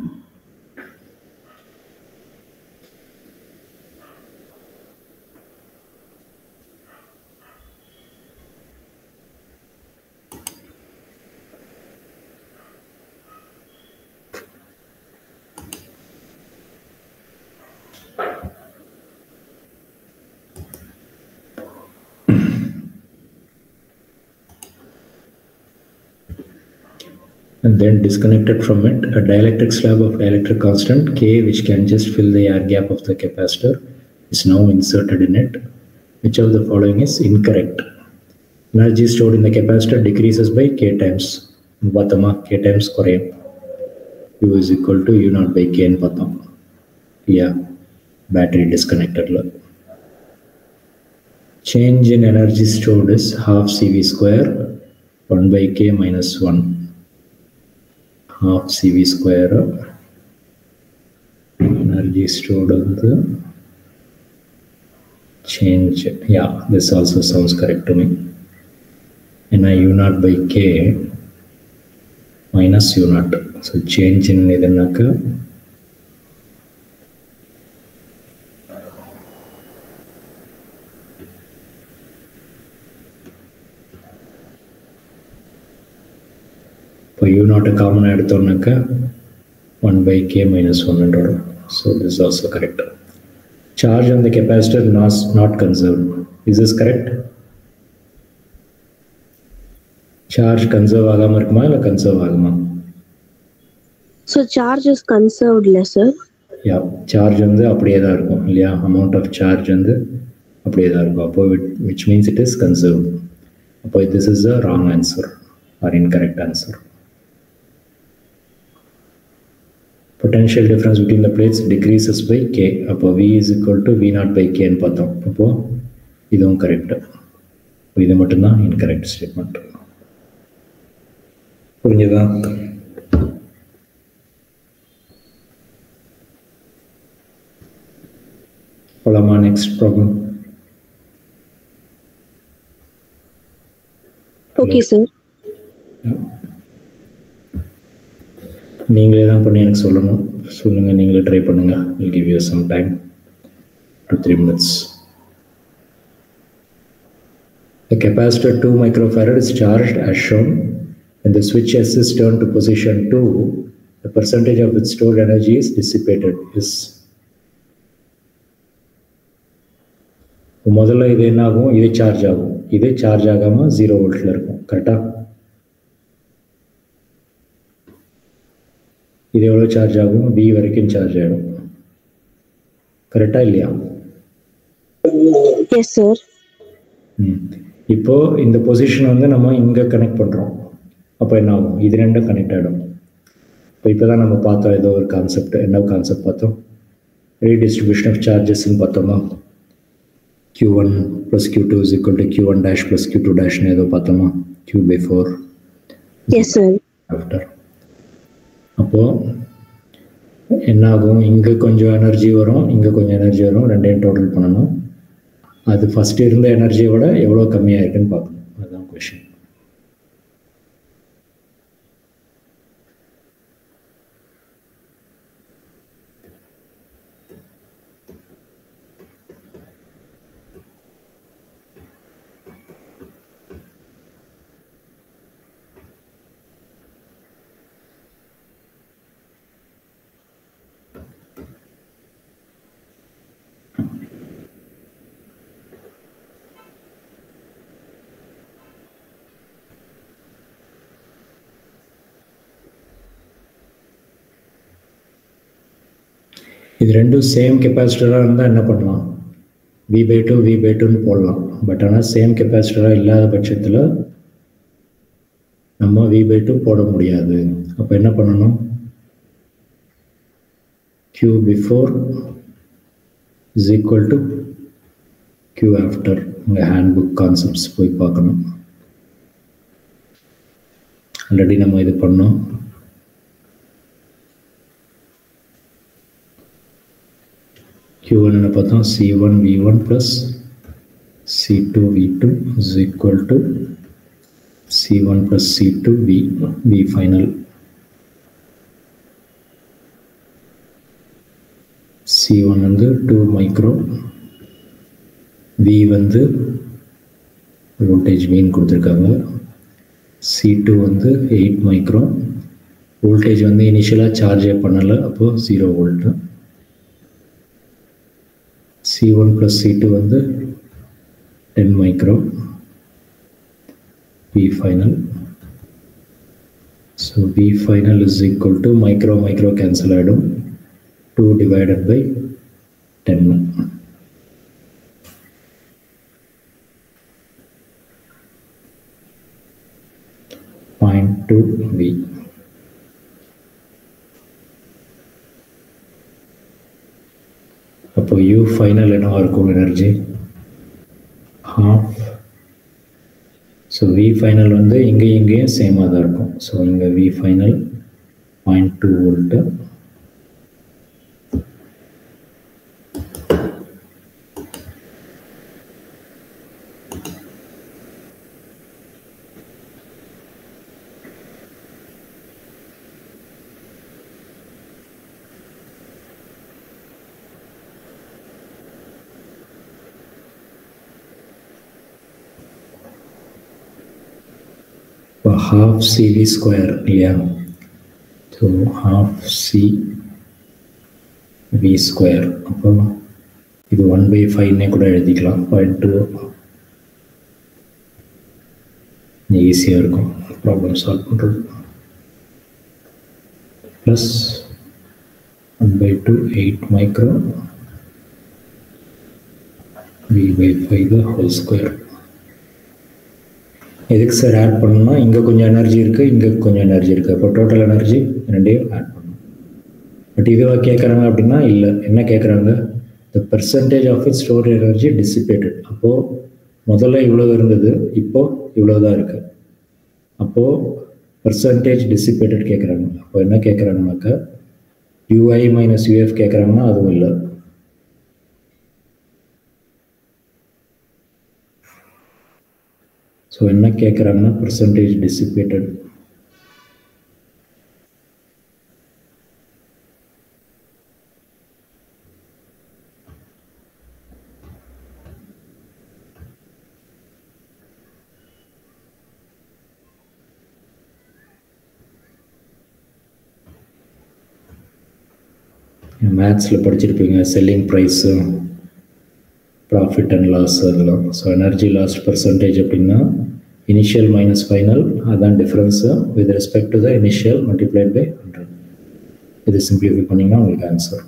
And then disconnected from it, a dielectric slab of dielectric constant K, which can just fill the air gap of the capacitor, is now inserted in it. Which of the following is incorrect? Energy stored in the capacitor decreases by K times. Batama K times Korean. U is equal to U naught by K in Batam. Yeah, battery disconnected. Change in energy stored is half CV square 1 by K minus 1. Half CV square energy stored on the change. Yeah, this also sounds correct to me. And U naught by K minus U naught. So change in idanaka இப்போ U naught காமன் எடுத்தோம்னாக்கா 1 by K minus 1 வரும். So this is also correct. Charge on the capacitor not conserved. Is this correct? Charge conserve ஆகாம இருக்குமா இல்லை கன்சர்வ் ஆகுமா? So charge is conserved இல்ல சார்? Yeah, charge வந்து அப்படியே தான் இருக்கும் இல்லையா? அமௌண்ட் ஆஃப் சார்ஜ் வந்து அப்படியே தான் இருக்கும். அப்போ which means it is conserved. அப்போ this is the wrong answer or incorrect answer. Potential difference between the plates decreases by K. அப்போ V is equal to V naught by K ன்னு பார்த்தோம். அப்போ இதுவும் கரெக்ட். இது மட்டும்தான் இன்கரெக்ட் ஸ்டேட்மெண்ட். புரிஞ்சுதா? போலாமா நெக்ஸ்ட் ப்ராப்ளம்? Okay sir. நீங்களே தான் பண்ணி எனக்கு சொல்லுங்க, நீங்களே ட்ரை பண்ணுங்க. I'll give you some time, 2-3 minutes. The capacitor 2 microfarad is charged as shown. When the switch S is turned to position 2, the percentage of its stored energy is dissipated. முதல்ல இது என்ன ஆகும்? இது சார்ஜ் ஆகும். இது சார்ஜ் ஆகாமல் 0 வோல்ட்டில் இருக்கும். கரெக்டாக? இது எவ்வளோ சார்ஜ் ஆகும்? V வரைக்கும் சார்ஜ் ஆகிடும். கரெக்டா இல்லையா? Yes sir. இப்போ இந்த பொசிஷன் வந்து நம்ம இங்கே கனெக்ட் பண்ணுறோம். அப்போ என்ன ஆகும்? இது ரெண்டும் கனெக்ட் ஆகிடும். இப்போ தான் நம்ம பார்த்தோம் ஏதோ ஒரு கான்செப்ட். என்ன கான்செப்ட் பார்த்தோம்? ரீடிஸ்ட்ரிபியூஷன் ஆஃப் சார்ஜஸ்ன்னு பார்த்தோமா? Q1 plus Q2 is equal to Q1 dash plus Q2 dash ஏதோ பார்த்தோமா? Q by 4. Yes sir. After அப்போ என்ன ஆகும்? இங்கே கொஞ்சம் எனர்ஜி வரும், இங்கே கொஞ்சம் எனர்ஜி வரும். ரெண்டையும் டோட்டல் பண்ணணும். அது ஃபர்ஸ்ட் இருந்த எனர்ஜியை விட எவ்வளோ கம்மியாக இருக்குன்னு பார்க்கணும். அதுதான் கொஷின். இது ரெண்டும் சேம் கெப்பாசிட்டராக இருந்தால் என்ன பண்ணலாம்? V/2 V/2ன்னு போடலாம். பட் ஆனால் சேம் கெப்பாசிட்டராக இல்லாத பட்சத்தில் நம்ம V/2 போட முடியாது. அப்போ என்ன பண்ணணும்? Q before is equal to Q after உங்கள் ஹேண்ட்புக் கான்செப்ட்ஸ் போய் பார்க்கணும். ஆல்ரெடி நம்ம இது பண்ணோம். Q1 பார்த்தோம். C1 V1 plus C2 V2 is equal to C1 plus C2 V final. C1 வந்து 2 மைக்ரோ, V வந்து வோல்டேஜ் வீன் கொடுத்துருக்காங்க. C2 வந்து 8 மைக்ரோ, வோல்டேஜ் வந்து இனிஷியலாக சார்ஜே பண்ணலை, அப்போது 0 வோல்ட்டு. C1 plus C2 வந்து 10 micro, V final. So V final is equal to micro cancel ஆகிடும், 2 divided by 10. .2 V. அப்போ U final என்னவா இருக்கும் energy? half. So V final வந்து இங்கேயும் சேமாக தான் இருக்கும். ஸோ இங்கே V final 0.2 volt. half CV square இல்லையா? So half C V square. அப்போ இது 1/5 கூட எழுதிக்கலாம். 0.2 ஈஸியாக இருக்கும் ப்ராப்ளம் சால்வ் பண்ணுறது. Plus 1/2 8 micro V/5 whole square. எதுக்கு சார் ஆட் பண்ணணும்னா, இங்கே கொஞ்சம் எனர்ஜி இருக்குது, இங்கே கொஞ்சம் எனர்ஜி இருக்குது, அப்போ டோட்டல் எனர்ஜி ரெண்டையும் ஆட் பண்ணணும். பட் இதுவாக கேட்குறாங்க அப்படின்னா இல்லை. என்ன கேட்குறாங்க? The percentage of it store energy dissipated. அப்போது முதல்ல இவ்வளோ இருந்தது, இப்போது இவ்வளோ தான் இருக்குது. அப்போது பெர்சன்டேஜ் டிசிபேட்டட் கேட்குறாங்க. அப்போ என்ன கேட்குறாங்கனாக்கா UI மைனஸ் UF கேட்குறாங்கன்னா அதுவும் இல்லை. ஸோ என்ன கேட்குறாங்கன்னா பெர்சன்டேஜ் டிசிபேட்டட். மேத்ஸில் படிச்சிருப்பீங்க selling price, profit and loss அதெல்லாம். ஸோ எனர்ஜி லாஸ்ட் பர்சன்டேஜ் அப்படின்னா இனிஷியல் மைனஸ் ஃபைனல், அதுதான் difference with respect to the initial multiplied by 100. இது சிம்பிளிஃபை பண்ணிங்கன்னா உங்களுக்கு ஆன்சர்.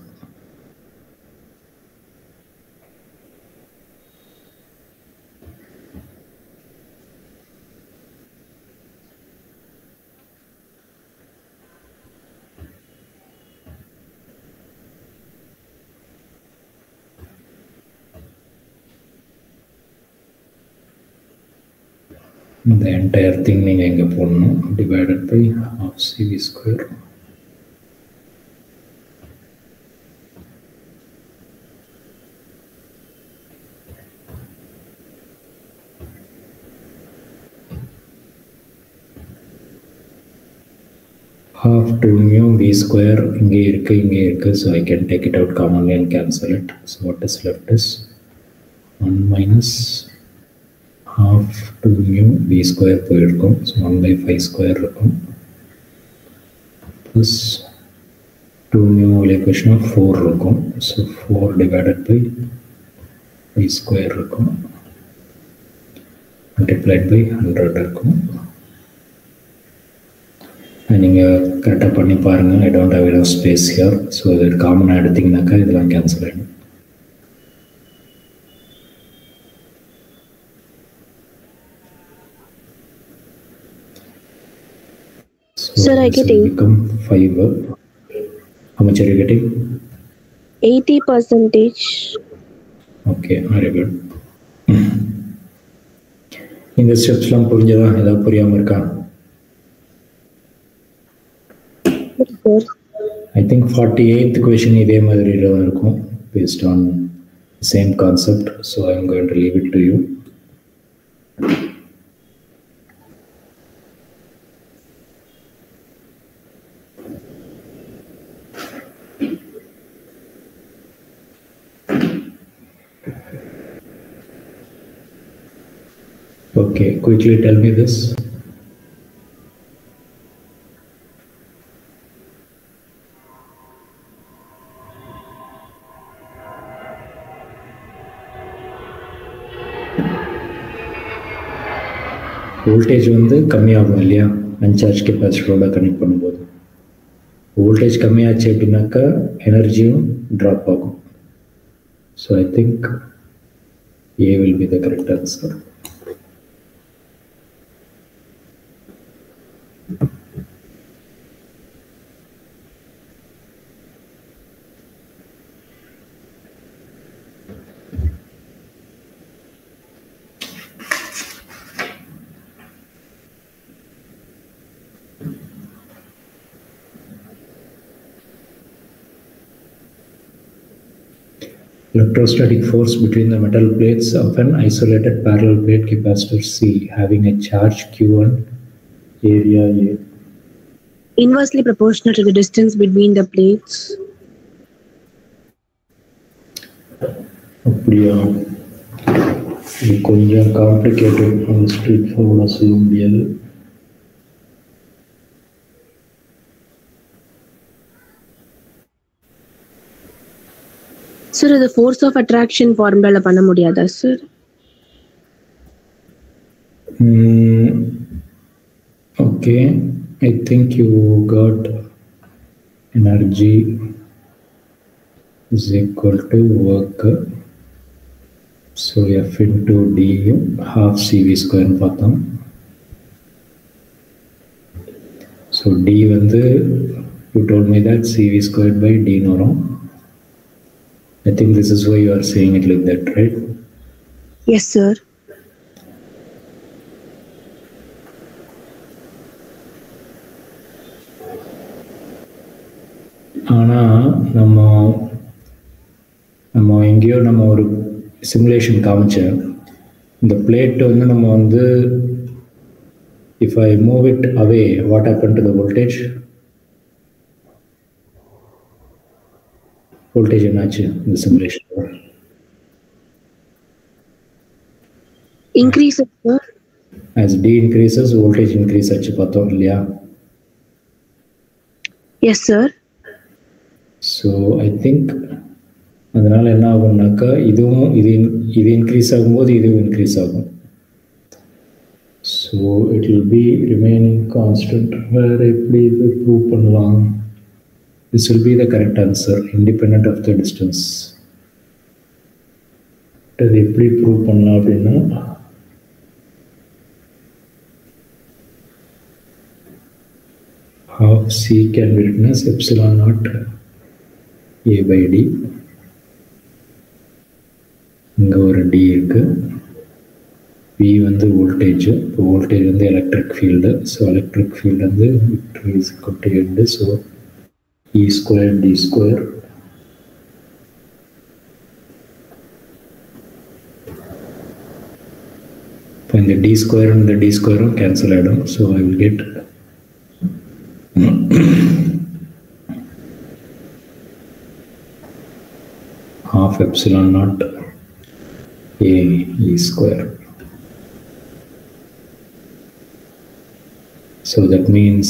இந்த என்டையர் திங் நீங்கள் இங்கே போடணும். Divided by half CV square. half 2 V square இங்கே இருக்குது. So I can take it out commonly and cancel it. So what is left is 1 minus half 2 V square போயிருக்கும். ஸோ 1/5 ஸ்கொயர் இருக்கும். ப்ளஸ் 2 equation 4 இருக்கும். So 4 divided by V square இருக்கும். multiplied by 100 இருக்கும். நீங்கள் கரெக்டாக பண்ணி பாருங்கள். I don't have enough space here. So இது காமனாக எடுத்திங்கனாக்கா இதெல்லாம் கேன்சல் ஆகிடும். Sir, I get become 5. How much are you getting? 80%. Okay, very good. இந்த ஸ்டெப்ஸ்லாம் புரிஞ்சதா? ஏதாவது புரியாமல் இருக்கா? I think 48th question இதே மாதிரி தான் இருக்கும் based on the same concept. So I'm going to leave it to you. Okay, quickly tell me this. Voltage வந்து கம்மியாகும் இல்லையா அன்சார்ஜ் கெப்பாசிட்டரோட கனெக்ட் பண்ணும்போது. வோல்டேஜ் கம்மியாச்சு அப்படின்னாக்கா எனர்ஜியும் ட்ராப் ஆகும். So I think A will be the correct answer. Electrostatic force between the metal plates of an isolated parallel plate capacitor C having a charge Q1, area A. Inversely proportional to the distance between the plates. அப்படியா? இது கொஞ்சம் காம்ப்ளிகேட்டட், ஸ்ட்ரீட் ஃபார்வர்டாக சொல்ல முடியாது. சார் இது ஃபோர்ஸ் ஆஃப் அட்ராக்ஷன் ஃபார்முலால பண்ண முடியாதா sir? Okay, I think you got energy is equal to work. So F into D half CV ஸ்கொயர்னு பார்த்தோம். ஸோ டி வந்து you told me that CV squared by டின்னு வரும். I think this is why you are saying it like that, right? Yes, sir. ஆனால் நம்ம எங்கேயோ நம்ம ஒரு சிமுலேஷன் காமிச்சேன். இந்த பிளேட் வந்து நம்ம வந்து if I move it away, what happened to the voltage? Voltage என்னாச்சு இந்த simulation? Increase, sir. As D increases, voltage increase ஆச்சு பார்த்தோம் இல்லையா? Yes, sir. So I think அதனால என்ன ஆகும்னாக்கா இதுவும் இது இன்க்ரீஸ் ஆகும்போது இதுவும் இன்க்ரீஸ் ஆகும். So it will be remaining constant. வேறு எப்படி இது ப்ரூவ் பண்ணலாம்? This will be the correct answer, independent of the distance. அது எப்படி ப்ரூவ் பண்ணலாம் அப்படின்னா, half C can be written as epsilon naught A by D. இங்கே ஒரு D இருக்கு. V வந்து வோல்டேஜ். இப்போ வோல்டேஜ் வந்து electric field. So electric field வந்து is equal to and. So E square D square. இப்போ இந்த D square and the D square cancel ஆகிடும். So I will get half epsilon naught A E square. So that means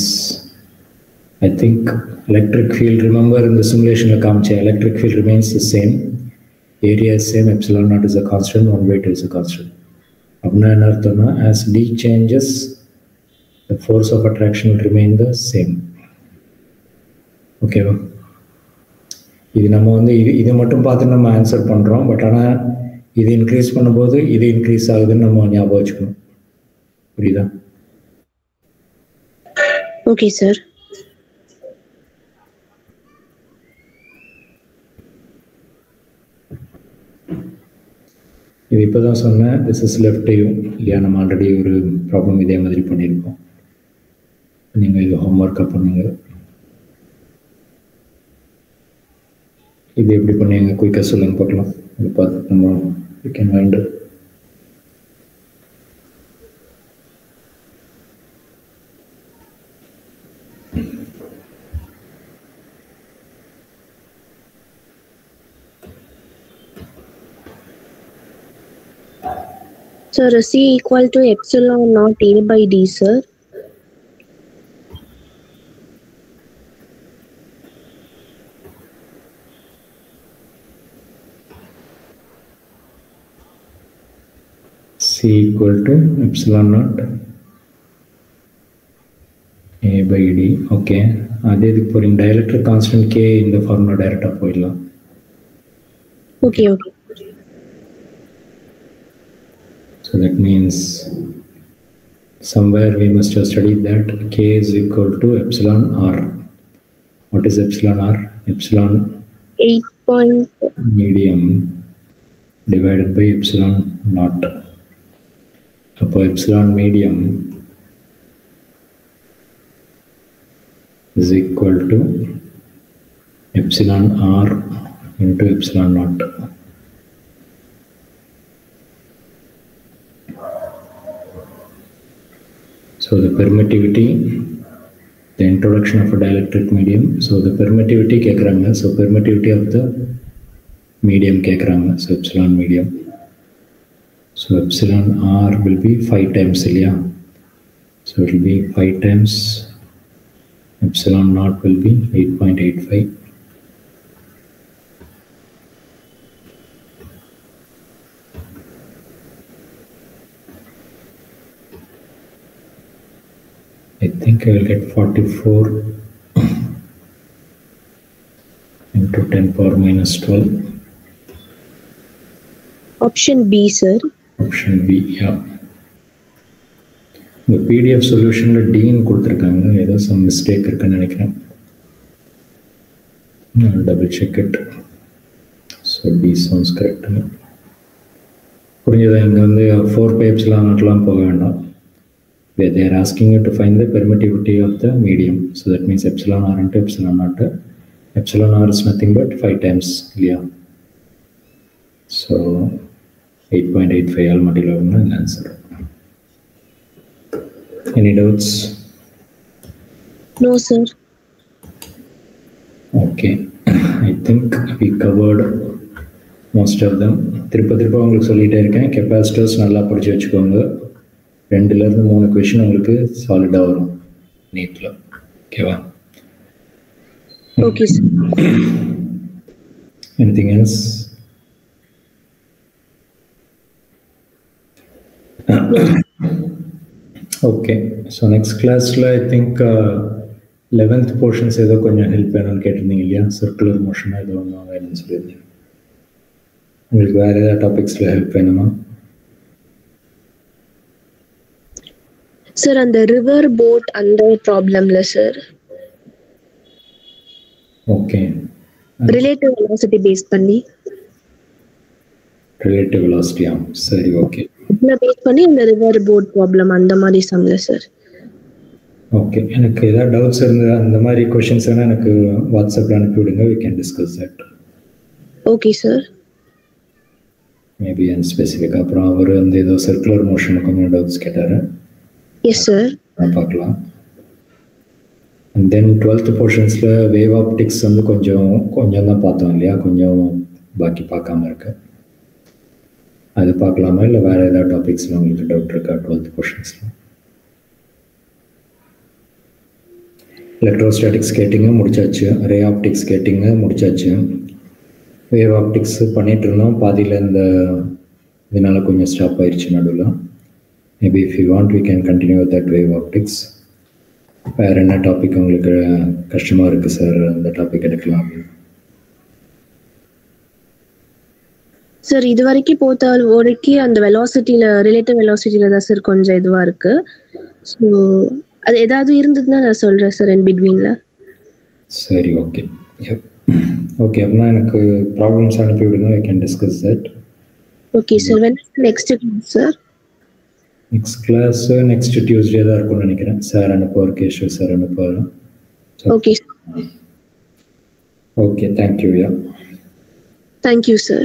I think electric field, remember in the simulation electric field remains the same, area is same, epsilon naught is a constant, 1/2 is a constant. As D changes, the force of attraction will remain the same. Okay, இது நம்ம வந்து இது மட்டும் பார்த்து நம்ம ஆன்சர் பண்ணுறோம். பட் ஆனால் இது இன்க்ரீஸ் பண்ணும்போது இது இன்க்ரீஸ் ஆகுதுன்னு நம்ம ஞாபகம் வச்சுக்கணும். புரியுதா? Okay sir. இது இப்போ தான் சொன்னேன், திஸ் இஸ் லெஃப்ட் யூ இல்லையா? நம்ம ஆல்ரெடி ஒரு ப்ராப்ளம் இதே மாதிரி பண்ணியிருக்கோம். நீங்கள் இது ஹோம்ஒர்க்காக பண்ணுங்க. இது எப்படி பண்ணுவீங்க குயிக்காக சொல்லுங்க பார்க்கலாம். இது பார்த்து நம்ம you can find. Sir, C equal to epsilon naught A by D, sir. C equal to epsilon naught A by D. Okay. அதே இதுக்கு போகிறீங்க. டைஎலக்ட்ரிக் கான்ஸ்டன்ட் K இந்த ஃபார்முலா டைரெக்டாக போயிடலாம். Okay, okay. So that means somewhere we must have studied that K is equal to epsilon R. What is epsilon R? Epsilon 8. Medium divided by epsilon naught. So epsilon medium is equal to epsilon R into epsilon naught. So the permittivity, the introduction of a dielectric medium. So the permittivity kekranga. So permittivity of the medium kekranga. So epsilon medium. So epsilon R will be 5 times ilya. So it will be 5 times epsilon naught will be 8.85. I think I will get 44 into 10 power minus 12. Option B, sir. Option B, yeah. The PDF solution D ன்னு கொடுத்திருக்காங்க. ஏதோ some mistake இருக்குன்னு நினைக்கிறேன். I'll double check it. So D sounds correct. புரிஞ்சதா? இங்கே வந்து 4 pipesலாம் நாட்லாம் போக வேண்டாம். They are asking you to find the permittivity of the medium. So that means epsilon R into epsilon naught. Epsilon R is nothing but 5 times. Yeah. So 8.85 almaty answer. Any doubts? No, sir. Okay. I think we covered most of them. திருப்ப உங்களுக்கு சொல்லிட்டே இருக்கேன். கெப்பாசிட்டர்ஸ் நல்லா படிச்சு வச்சுக்கோங்க. 2லேருந்து 3 கொஷின் உங்களுக்கு சாலிடாக வரும் நீட்டில். ஓகேவா? Okay, sir. Anything else? Okay. So next classல I think 11th portions ஏதோ கொஞ்சம் ஹெல்ப் வேணும்னு கேட்டிருந்தீங்க இல்லையா? சர்க்குலர் மோஷனாக ஏதோ ஒன்று வேணும்னு சொல்லியிருந்தீங்க. உங்களுக்கு வேறு ஏதாவது டாபிக்ஸில் ஹெல்ப் வேணுமா? Sir, and the river boat under problem la, sir. Okay. Relative velocity based பண்ணி. Relative velocity, yeah. சரி, ஓகே. இதில் பேஸ் பண்ணி இந்த ரிவர் போட் ப்ராப்ளம் அந்த மாதிரி சம்ல, சார். ஓகே. எனக்கு ஏதாவது டவுட்ஸ் இருந்தால் அந்த மாதிரி கொஷின்ஸ் வேணால் எனக்கு வாட்ஸ்அப்பில் அனுப்பி விடுங்க. we can discuss that. Okay, sir. Maybe and ஸ்பெசிஃபிக்காக அப்புறம் அவர் வந்து ஏதோ சர்க்குலர் மோஷனுக்கு கொஞ்சம் டவுட்ஸ் கேட்டார். Yes sir. பார்க்கலாம். அண்ட் தென் 12th போர்ஷன்ஸில் வேவ் ஆப்டிக்ஸ் வந்து கொஞ்சம் தான் பார்த்தோம் இல்லையா? கொஞ்சம் பாக்கி பார்க்காம இருக்கு. அது பார்க்கலாமா இல்லை வேறு ஏதாவது டாபிக்ஸில் உங்களுக்கு டவுட் இருக்கா 12th போர்ஷன்ஸில்? எலக்ட்ரோஸ்டாட்டிக்ஸ் கேட்டிங்க முடிச்சாச்சு. ரே ஆப்டிக்ஸ் கேட்டிங்க முடிச்சாச்சு. வேவ் ஆப்டிக்ஸ் பண்ணிகிட்டு இருந்தோம். பாதியில் இந்த இதனால் கொஞ்சம் ஸ்டாப் ஆயிடுச்சு நடுவில். Maybe if you want, we can continue with that wave optics. வேறு என்ன டாபிக் உங்களுக்கு கஷ்டமாக இருக்குது சார்? அந்த டாபிக் எடுக்கலாம். சார், இது வரைக்கும் வரைக்கும் அந்த வெலாசிட்டியில் ரிலேட்டிவ் வெலாசிட்டியில் தான் சார் கொஞ்சம் இதுவாக இருக்குது. ஸோ அது ஏதாவது இருந்ததுன்னா நான் சொல்கிறேன் சார் இன் பிட்வீனில். சரி, ஓகே. ஓகே, அப்படின்னா எனக்கு ப்ராப்ளம்ஸ் அனுப்பி விடுங்க. I can discuss that. Okay, sir. When is the next class, sir? Next class next Tuesday தான் இருக்கும்னு நினைக்கிறேன். சார் அனுப்புவார், கேஷவ் சார் அனுப்புவார். Okay. Okay, thank you. Thank you, sir.